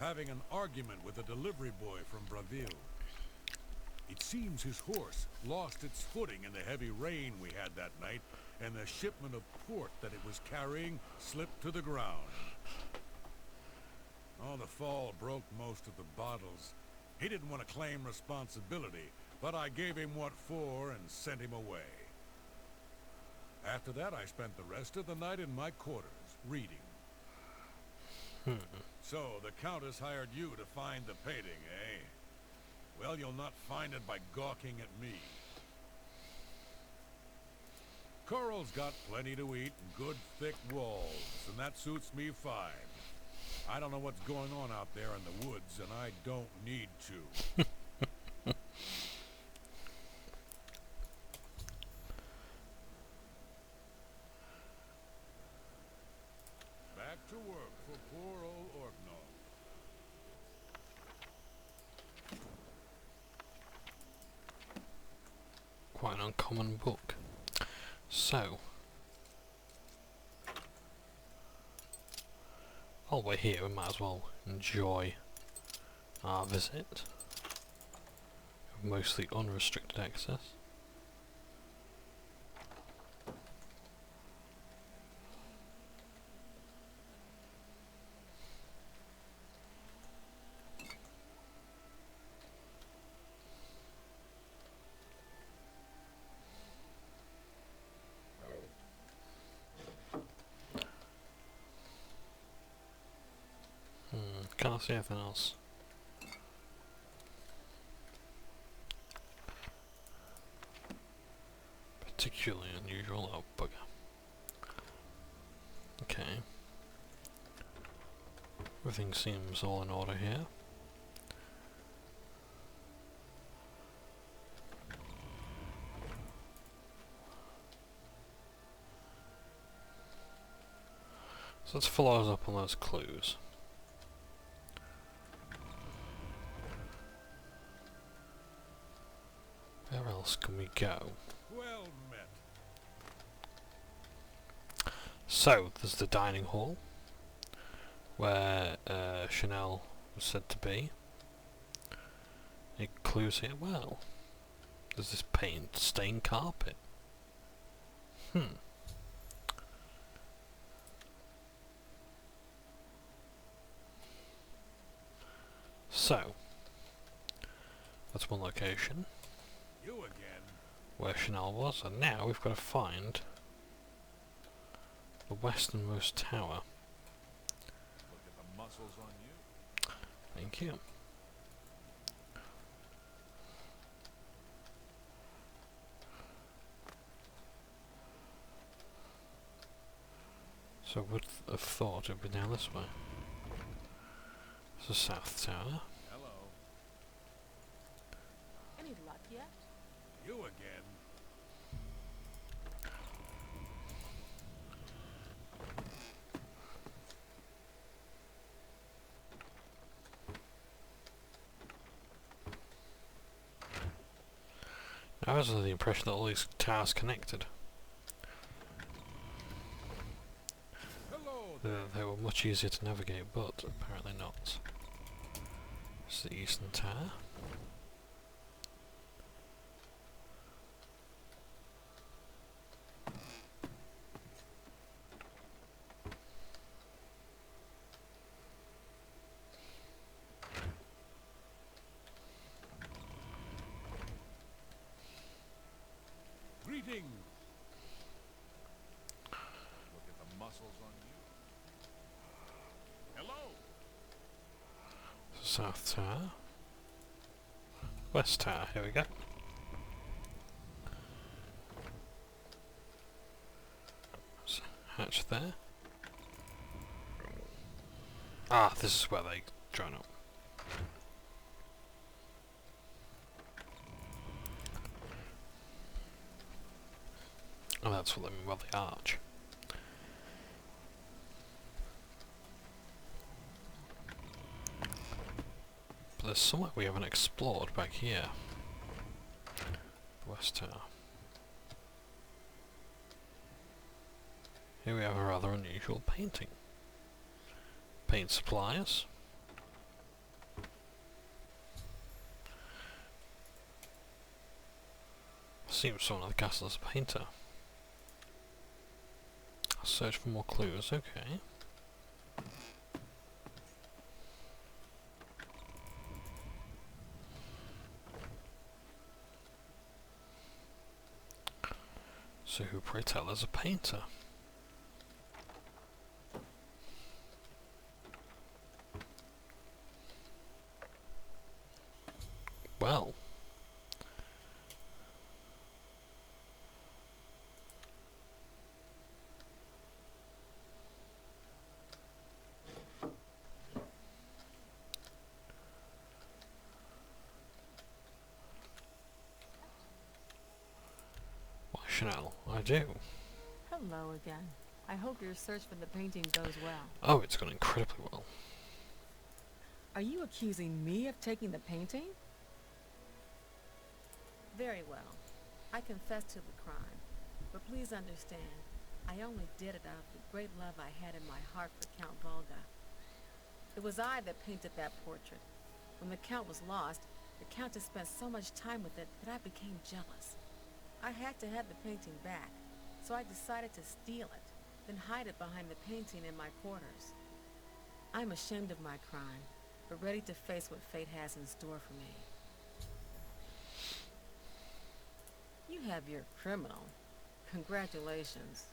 having an argument with a delivery boy from Braville. It seems his horse lost its footing in the heavy rain we had that night, and the shipment of port that it was carrying slipped to the ground. Oh, the fall broke most of the bottles. He didn't want to claim responsibility, but I gave him what for and sent him away. After that, I spent the rest of the night in my quarters, reading. So, the Countess hired you to find the painting, eh? Well, you'll not find it by gawking at me. Coral's got plenty to eat and good thick walls, and that suits me fine. I don't know what's going on out there in the woods, and I don't need to. Back to work for poor old Orgnolf. Quite an uncommon book. So, while we're here, we might as well enjoy our visit. Mostly unrestricted access. Can't see anything else. Particularly unusual. Oh, bugger. Okay. Everything seems all in order here. So let's follow us up on those clues. Where else can we go? Well met. So, there's the dining hall, where Chanel was said to be. Any clues here? Well, there's this paint stained carpet. So, that's one location. You again. Where Chanel was, and now we've got to find the westernmost tower. Look at the muscles on you. Thank you. So I would have thought it would be down this way. It's the South Tower. Hello. Any luck yet? You again. I was under the impression that all these towers connected. Hello there. They were much easier to navigate, but apparently not. It's the Eastern Tower. Greetings. Look at the muscles on you. Hello. South Tower. West Tower, here we go. There's a hatch there. Ah, this is where they join up. Oh, that's what they mean by the arch. But there's somewhere we haven't explored back here. West Tower. Here we have a rather unusual painting. Paint supplies. Seems someone at the castle is a painter. Search for more clues, okay. So who, pray tell, is a painter? Well. Chanel, I do. Hello again. I hope your search for the painting goes well. Oh, it's gone incredibly well. Are you accusing me of taking the painting? Very well. I confess to the crime. But please understand, I only did it out of the great love I had in my heart for Count Volga. It was I that painted that portrait. When the Count was lost, the Countess spent so much time with it that I became jealous. I had to have the painting back, so I decided to steal it, then hide it behind the painting in my quarters. I'm ashamed of my crime, but ready to face what fate has in store for me. You have your criminal. Congratulations.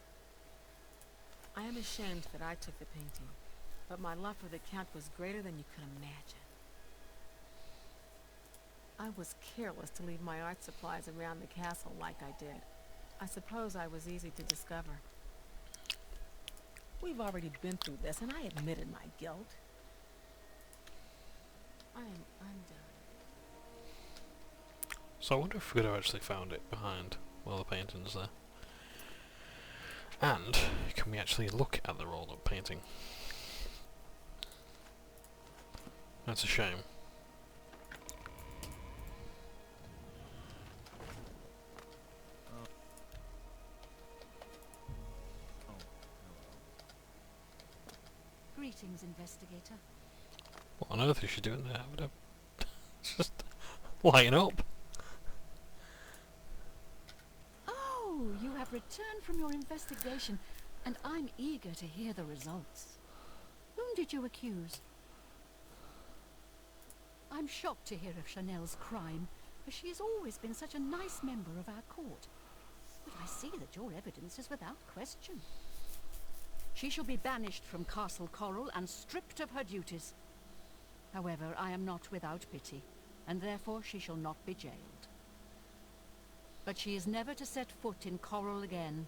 I am ashamed that I took the painting, but my love for the Count was greater than you could imagine. I was careless to leave my art supplies around the castle like I did. I suppose I was easy to discover. We've already been through this, and I admitted my guilt. I'm undone. So I wonder if we could have actually found it behind one of the paintings there. And can we actually look at the rolled up painting? That's a shame. Greetings, investigator. What on earth is she doing there? I would have just lighting up. Oh, you have returned from your investigation, and I'm eager to hear the results. Whom did you accuse? I'm shocked to hear of Chanel's crime, as she has always been such a nice member of our court. But I see that your evidence is without question. She shall be banished from Castle Coral and stripped of her duties. However, I am not without pity, and therefore she shall not be jailed. But she is never to set foot in Coral again.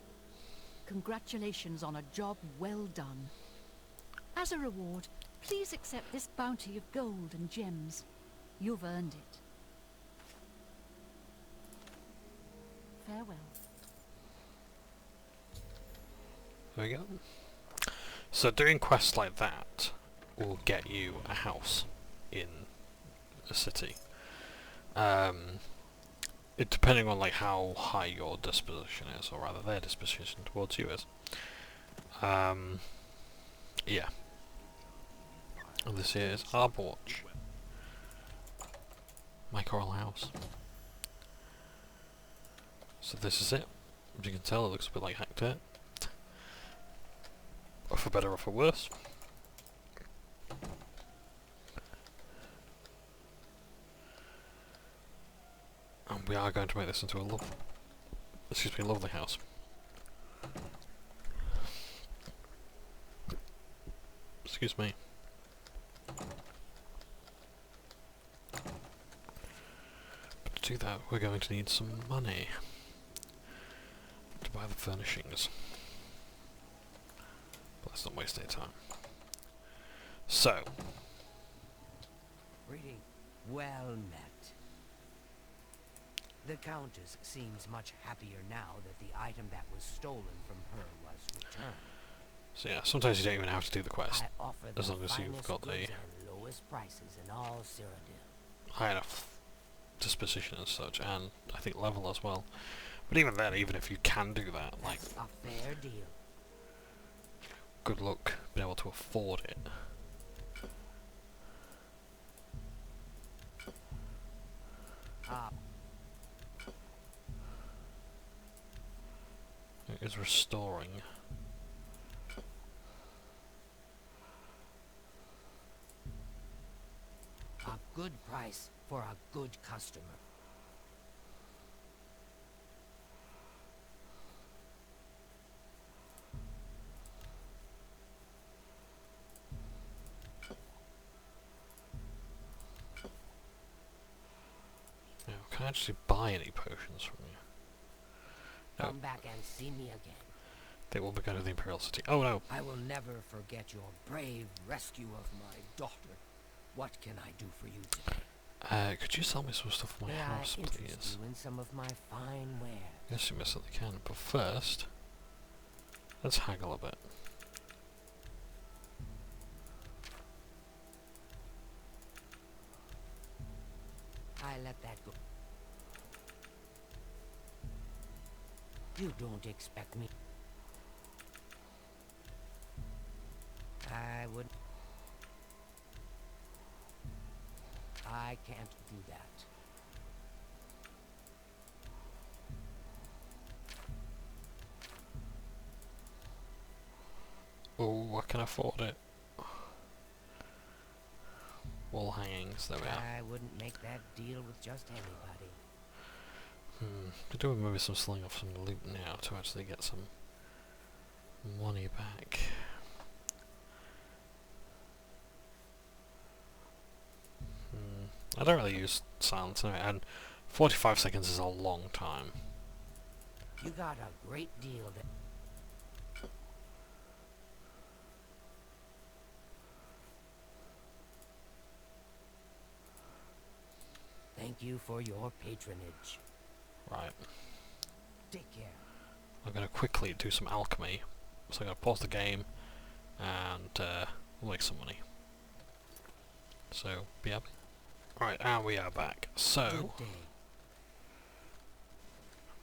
congratulations on a job well done. As a reward, please accept this bounty of gold and gems. You've earned it. Farewell. There we go. So doing quests like that will get you a house in a city. It depending on like how high your disposition is, or rather their disposition towards you is. Yeah. And this here is our porch. My coral house. So this is it. As you can tell, it looks a bit like hacked dirt. Or for better or for worse. And we are going to make this into a lovely house. Excuse me. But to do that, we're going to need some money to buy the furnishings. But let's not waste any time. So. Greeting. Well met. The Countess seems much happier now that the item that was stolen from her was returned. So yeah, sometimes you don't even have to do the quest, I offer as long as you've got the and lowest prices in all Cyrodiil. high enough disposition and such, and I think level as well. But even then, even if you can do that, like, That's a fair deal. good luck being able to afford it. It is restoring. A good price for a good customer. Now, can I actually buy any potions from you? No. Come back and see me again. They will be going to the Imperial City. Oh no! I will never forget your brave rescue of my daughter. What can I do for you today? Could you sell me some stuff for my house, May I interest please? you in some of my fine wares? Yes, you most certainly can. But first, let's haggle a bit. I let that go. You don't expect me. I would. I can't do that. Oh, I can afford it. Wall hangings, there we are. I wouldn't make that deal with just anybody. Could do with maybe some selling off some loot now to actually get some money back. I don't really use silence anyway, and 45 seconds is a long time. You got a great deal there. Thank you for your patronage. Right. Take care. I'm going to quickly do some alchemy. So I'm going to pause the game and make some money. So, be happy. Right, and we are back. So, Good day.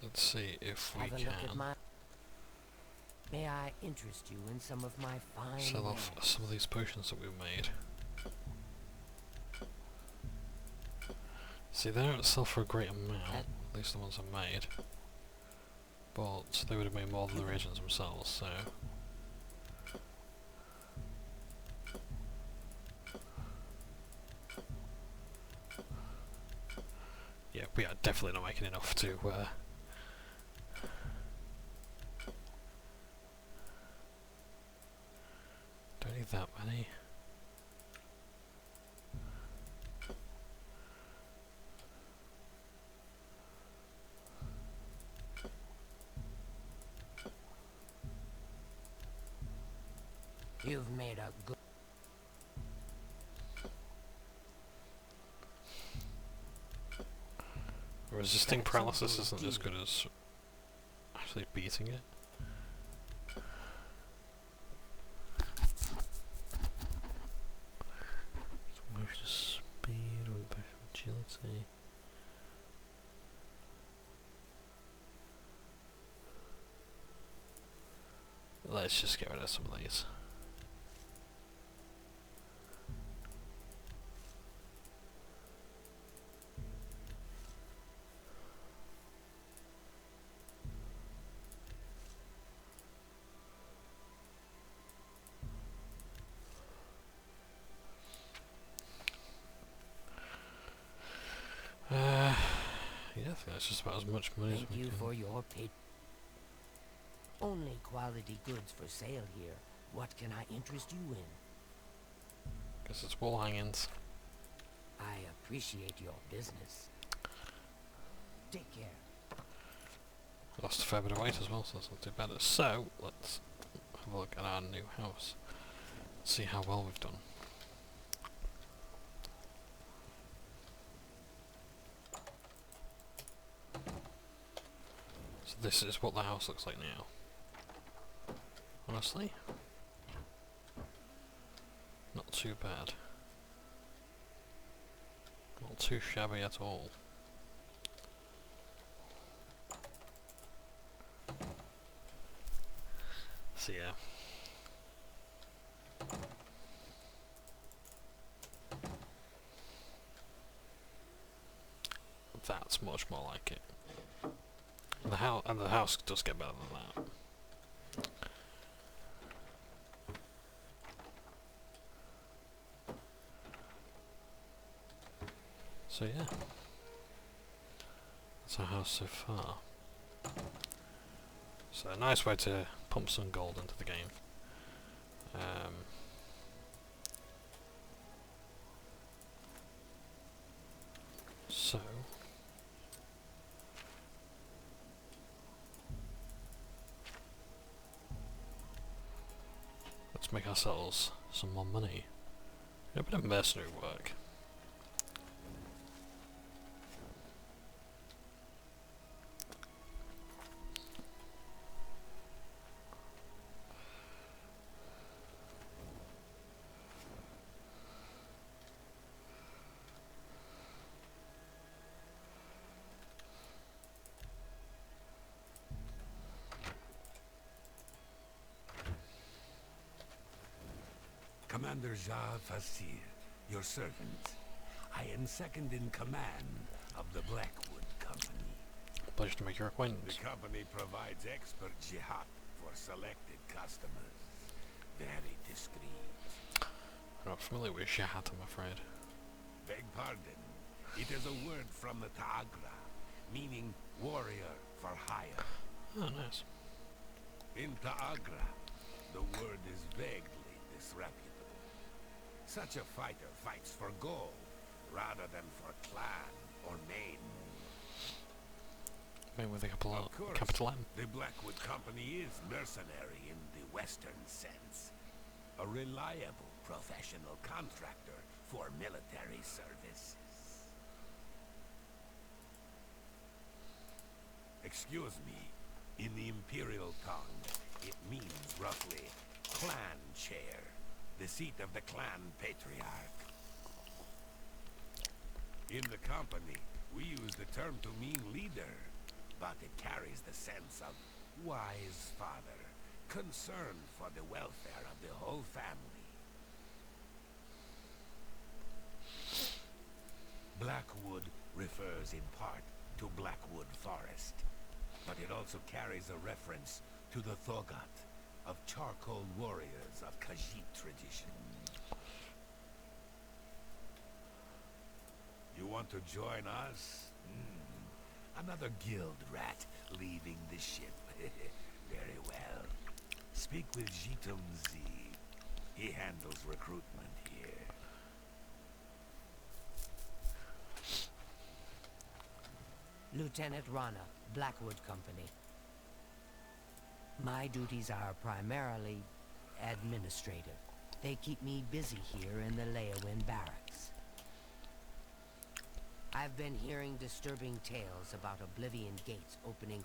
let's see if we Have a look at can my... May I interest you in some of my fine sell off wares? some of these potions that we've made. See, they don't sell for a great amount, at least the ones I've made. But they would have made more than the reagents themselves, so... Yeah, we are definitely not making enough to... Don't need that many. You've made a good... Resisting That's paralysis a isn't good as deal. good as actually beating it. Move to speed or back agility. Let's just get rid of some of these. Yeah, I think that's just about as much money as Thank we you can. for your pay. Only quality goods for sale here. What can I interest you in? Guess it's wall hangings. I appreciate your business. Take care. Lost a fair bit of weight as well, so that's not too bad. So, let's have a look at our new house. See how well we've done. So this is what the house looks like now. Honestly, not too bad. Not too shabby at all. So yeah. That's much more like it. And the house does get better than that. So yeah. That's our house so far. So a nice way to pump some gold into the game. So let's make ourselves some more money. A bit of mercenary work. Commander Jah Fasir, your servant. I am second in command of the Blackwood Company. Pleasure to make your acquaintance. The company provides expert jihad for selected customers. Very discreet. I'm not familiar with Shahat, I'm afraid. Beg pardon. It is a word from the Ta'agra, meaning warrior for hire. Oh, nice. In Ta'agra, the word is vaguely disreputable. Such a fighter fights for gold, rather than for clan or main. Maybe with a Of course, capital M. the Blackwood Company is mercenary in the Western sense. A reliable professional contractor for military services. Excuse me, in the Imperial tongue, it means roughly clan chair, the seat of the clan patriarch. In the company, we use the term to mean leader, but it carries the sense of wise father, concerned for the welfare of the whole family. Blackwood refers in part to Blackwood Forest, but it also carries a reference to the Thogat of charcoal warriors of Khajiit tradition. You want to join us? Another guild rat leaving the ship. Very well. Speak with Jitum Z. He handles recruitment here. Lieutenant Rana, Blackwood Company. My duties are primarily administrative. They keep me busy here in the Leowin barracks. I've been hearing disturbing tales about Oblivion gates opening.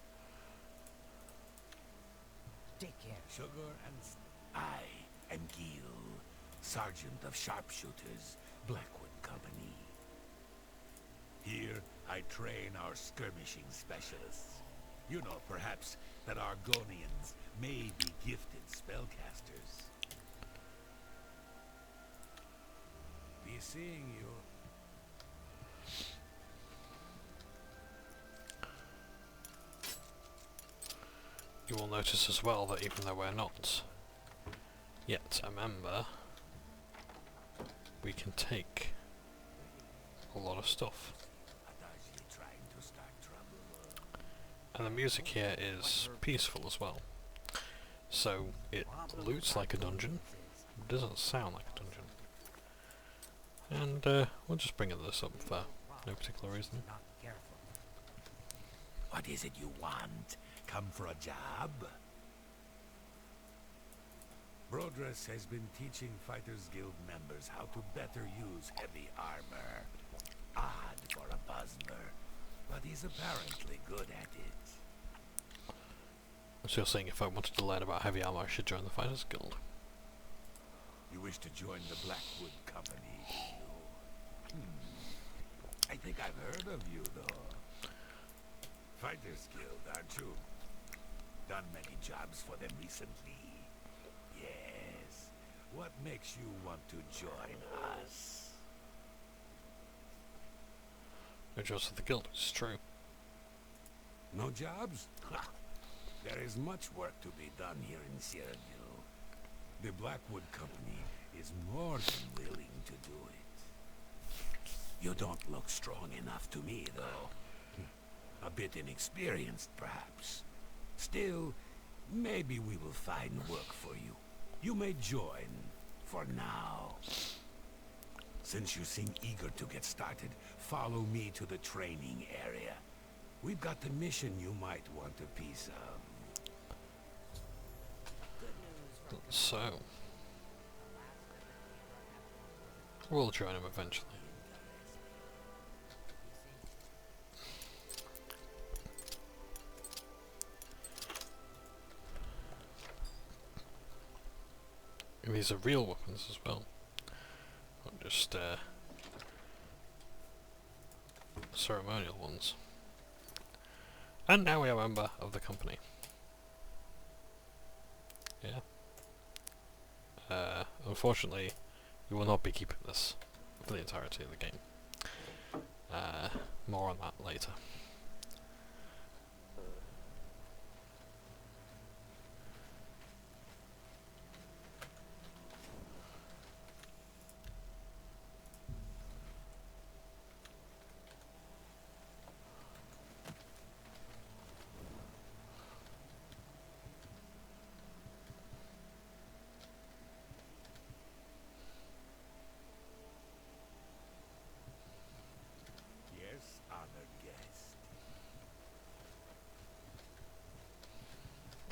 Take care. Sugar and... I am Gil, Sergeant of Sharpshooters, Blackwood Company. Here, I train our skirmishing specialists. You know, perhaps, that Argonians may be gifted spellcasters. Be seeing you. You will notice as well that even though we're not yet a member, we can take a lot of stuff. And the music here is peaceful as well. So it looks like a dungeon, but doesn't sound like a dungeon. And we'll just bring this up for no particular reason. What is it you want? Come for a job? Brodress has been teaching Fighters Guild members how to better use heavy armor. Odd for a Buzmer, but he's apparently good at it. So you're saying if I wanted to learn about heavy armor, I should join the Fighters Guild? You wish to join the Blackwood Company, do you? I think I've heard of you, though. Fighters Guild, aren't you? Done many jobs for them recently. Yes. What makes you want to join us? No jobs for the guild, it's true. No jobs? Ha! There is much work to be done here in Cyrodiil. The Blackwood Company is more than willing to do it. You don't look strong enough to me, though. A bit inexperienced, perhaps. Still, maybe we will find work for you. You may join, for now. Since you seem eager to get started, follow me to the training area. We've got the mission you might want a piece of. So, we'll join him eventually. And these are real weapons as well, not just ceremonial ones. And now we are a member of the company. Yeah. Unfortunately, we will not be keeping this for the entirety of the game. More on that later.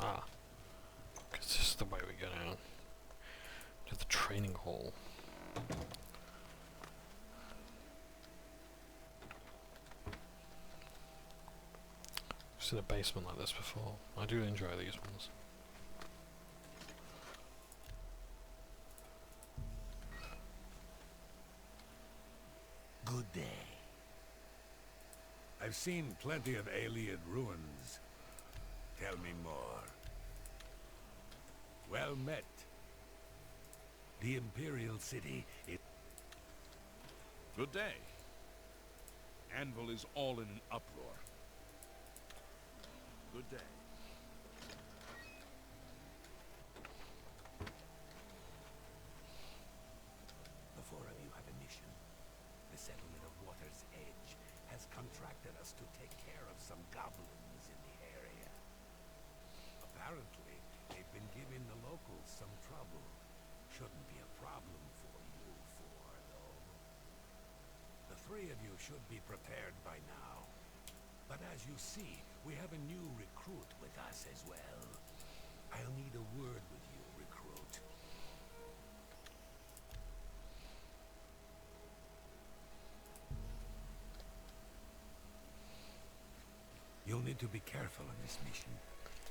Ah, because this is the way we go down to the training hall. I've seen a basement like this before. I do enjoy these ones. Good day. I've seen plenty of Ayleid ruins. Tell me more. Well met. The Imperial City is... Good day. Anvil is all in an uproar. Good day. The four of you have a mission. The settlement of Water's Edge has contracted us to take care of some goblins in the area. Apparently, they've been giving the locals some trouble. Shouldn't be a problem for you four, though. The three of you should be prepared by now. But as you see, we have a new recruit with us as well. I'll need a word with you, recruit. need to be careful on this mission.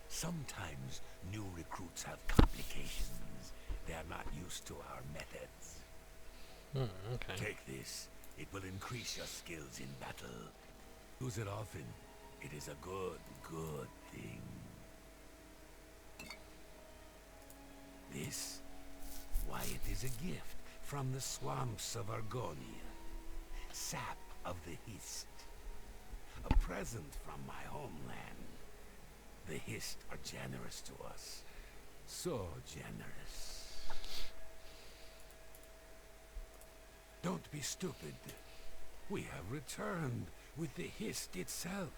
Sometimes new recruits have complications. They are not used to our methods. Okay. Take this. It will increase your skills in battle. Use it often. It is a good thing. This? Why, it is a gift from the swamps of Argonia. Sap of the Hist. A present from my homeland. The Hist are generous to us. So generous. Don't be stupid. We have returned with the Hist itself.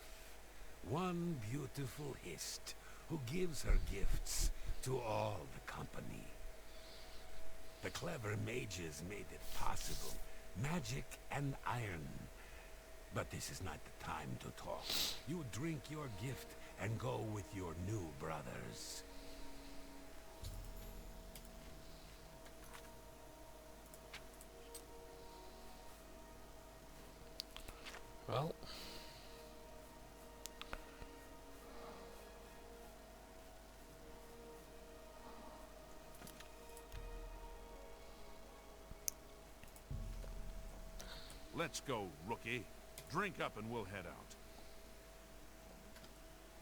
One beautiful Hist who gives her gifts to all the company. The clever mages made it possible. Magic and iron. But this is not the time to talk. You drink your gift and go with your new brothers. Well. Let's go, rookie. Drink up and we'll head out.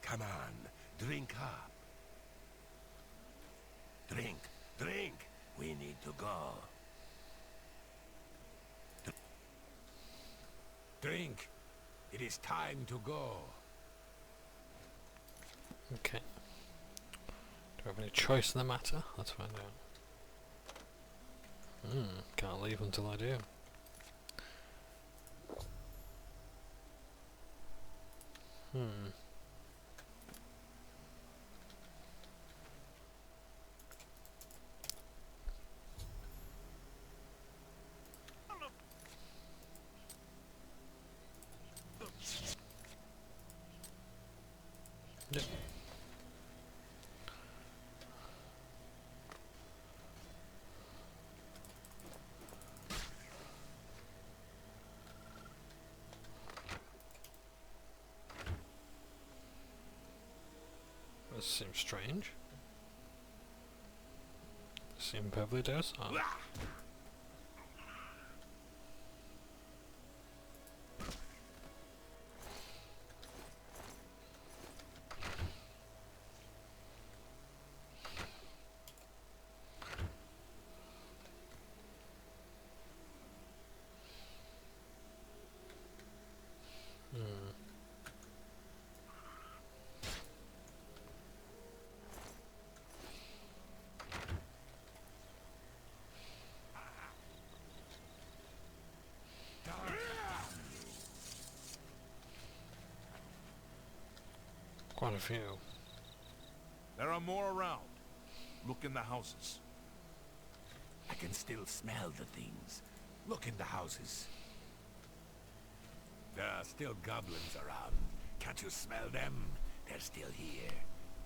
Come on, drink up. Drink, drink. We need to go. Drink. It is time to go. Okay. Do I have any choice in the matter? Let's find out. Can't leave until I do. Yep. This seems strange. Seem perfectly docile. Quite a few. There are more around. Look in the houses. I can still smell the things. Look in the houses. There are still goblins around. Can't you smell them? They're still here.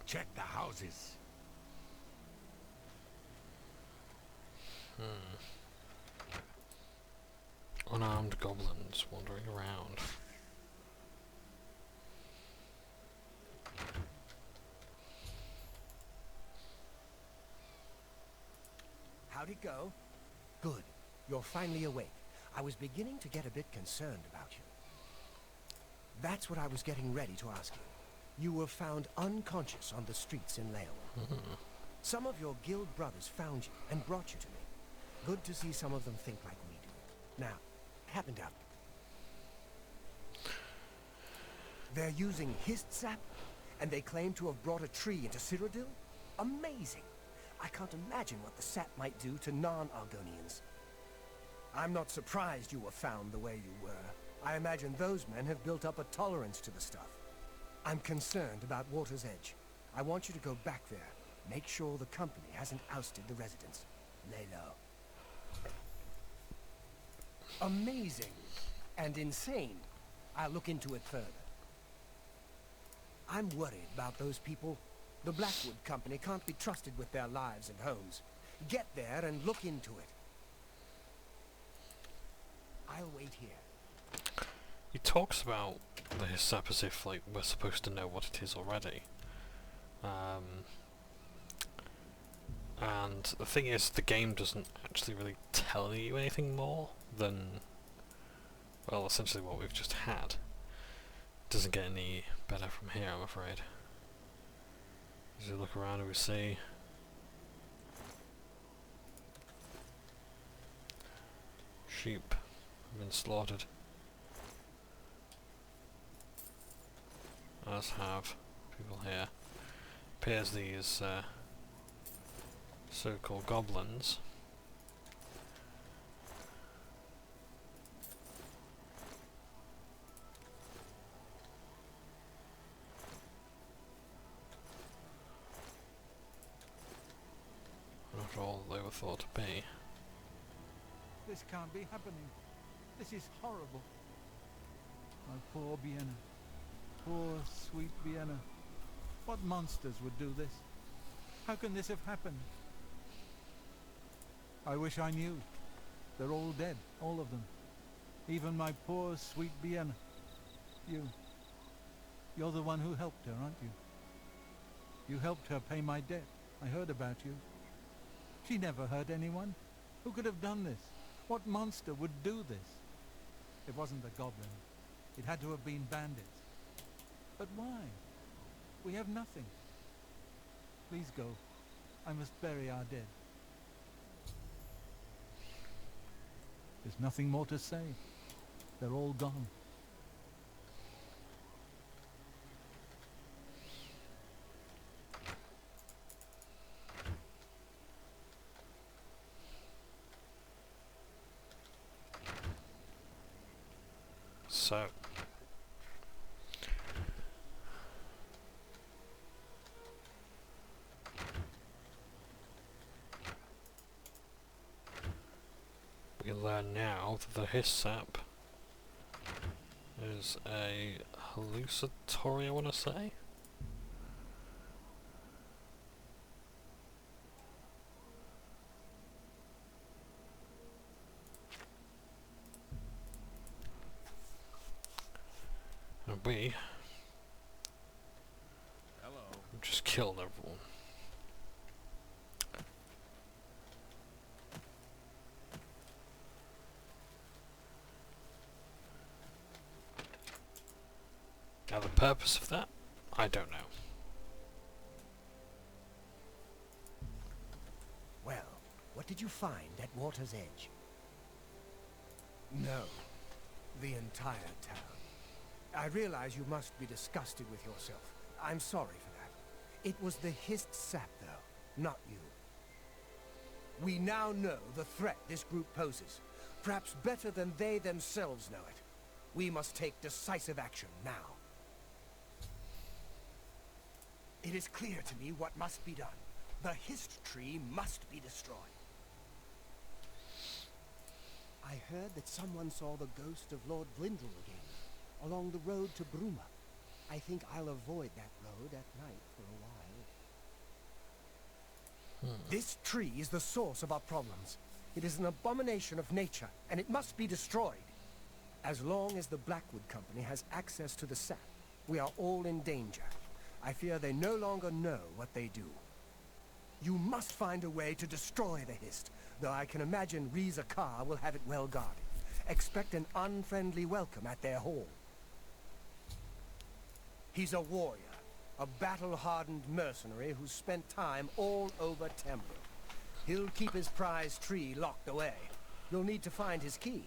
Check the houses. Unarmed goblins wandering around. How'd it go? Good. You're finally awake. I was beginning to get a bit concerned about you. That's what I was getting ready to ask you. You were found unconscious on the streets in Leon. Some of your guild brothers found you and brought you to me. Good to see some of them think like we do. Now, happened out. They're using Hist sap, and they claim to have brought a tree into Cyrodiil? Amazing! I can't imagine what the sap might do to non-Argonians. I'm not surprised you were found the way you were. I imagine those men have built up a tolerance to the stuff. I'm concerned about Water's Edge. I want you to go back there. Make sure the company hasn't ousted the residents. Lay low. Amazing and insane. I'll look into it further. I'm worried about those people. The Blackwood Company can't be trusted with their lives and homes. Get there and look into it. I'll wait here. He talks about the Hist Off as if like we're supposed to know what it is already. And the thing is, the game doesn't actually really tell you anything more than, well, essentially what we've just had. It doesn't get any better from here, I'm afraid. As we look around and we see sheep have been slaughtered, as have people here. Appears these so-called goblins not all they were thought to be. This can't be happening. This is horrible. My poor Vienna. Poor, sweet Vienna. What monsters would do this? How can this have happened? I wish I knew. They're all dead, all of them. Even my poor, sweet Vienna. You're the one who helped her, aren't you? You helped her pay my debt. I heard about you. She never hurt anyone. Who could have done this? What monster would do this? It wasn't the goblin. It had to have been bandits. But why? We have nothing. Please go. I must bury our dead. There's nothing more to say. They're all gone. So, we learn now that the Hist Off is a hallucinatory, I want to say. And we just killed everyone. Now the purpose of that, I don't know. Well, what did you find at Water's Edge? No, the entire town. I realize you must be disgusted with yourself. I'm sorry for that. It was the Hist sap, though, not you. We now know the threat this group poses, perhaps better than they themselves know it. We must take decisive action now. It is clear to me what must be done. The Hist tree must be destroyed. I heard that someone saw the ghost of Lord Glindle again, along the road to Bruma. I think I'll avoid that road at night for a while. This tree is the source of our problems. It is an abomination of nature, and it must be destroyed. As long as the Blackwood Company has access to the sap, we are all in danger. I fear they no longer know what they do. You must find a way to destroy the Hist, though I can imagine Reza Kar will have it well guarded. Expect an unfriendly welcome at their hall. He's a warrior, a battle-hardened mercenary who's spent time all over Temple. He'll keep his prized tree locked away. You'll need to find his key.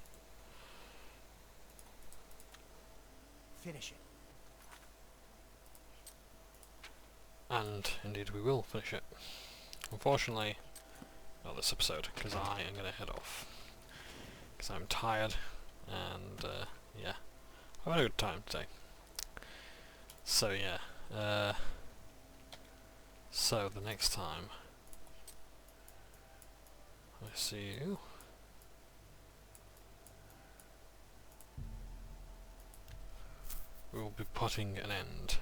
Finish it. And indeed we will finish it. Unfortunately, not this episode, because I am going to head off. Because I'm tired, and yeah, I've had a good time today. So yeah, so the next time I see you, we will be putting an end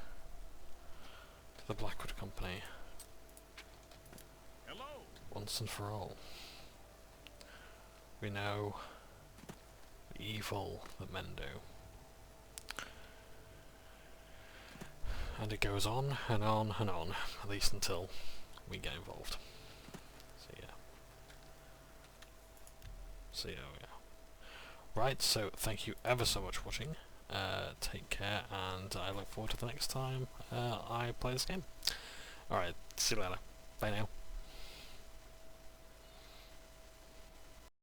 to the Blackwood Company once and for all. We know the evil that men do. And it goes on and on and on, at least until we get involved. So yeah. So yeah, we are. Right, so thank you ever so much for watching. Take care, and I look forward to the next time I play this game. Alright, see you later. Bye now.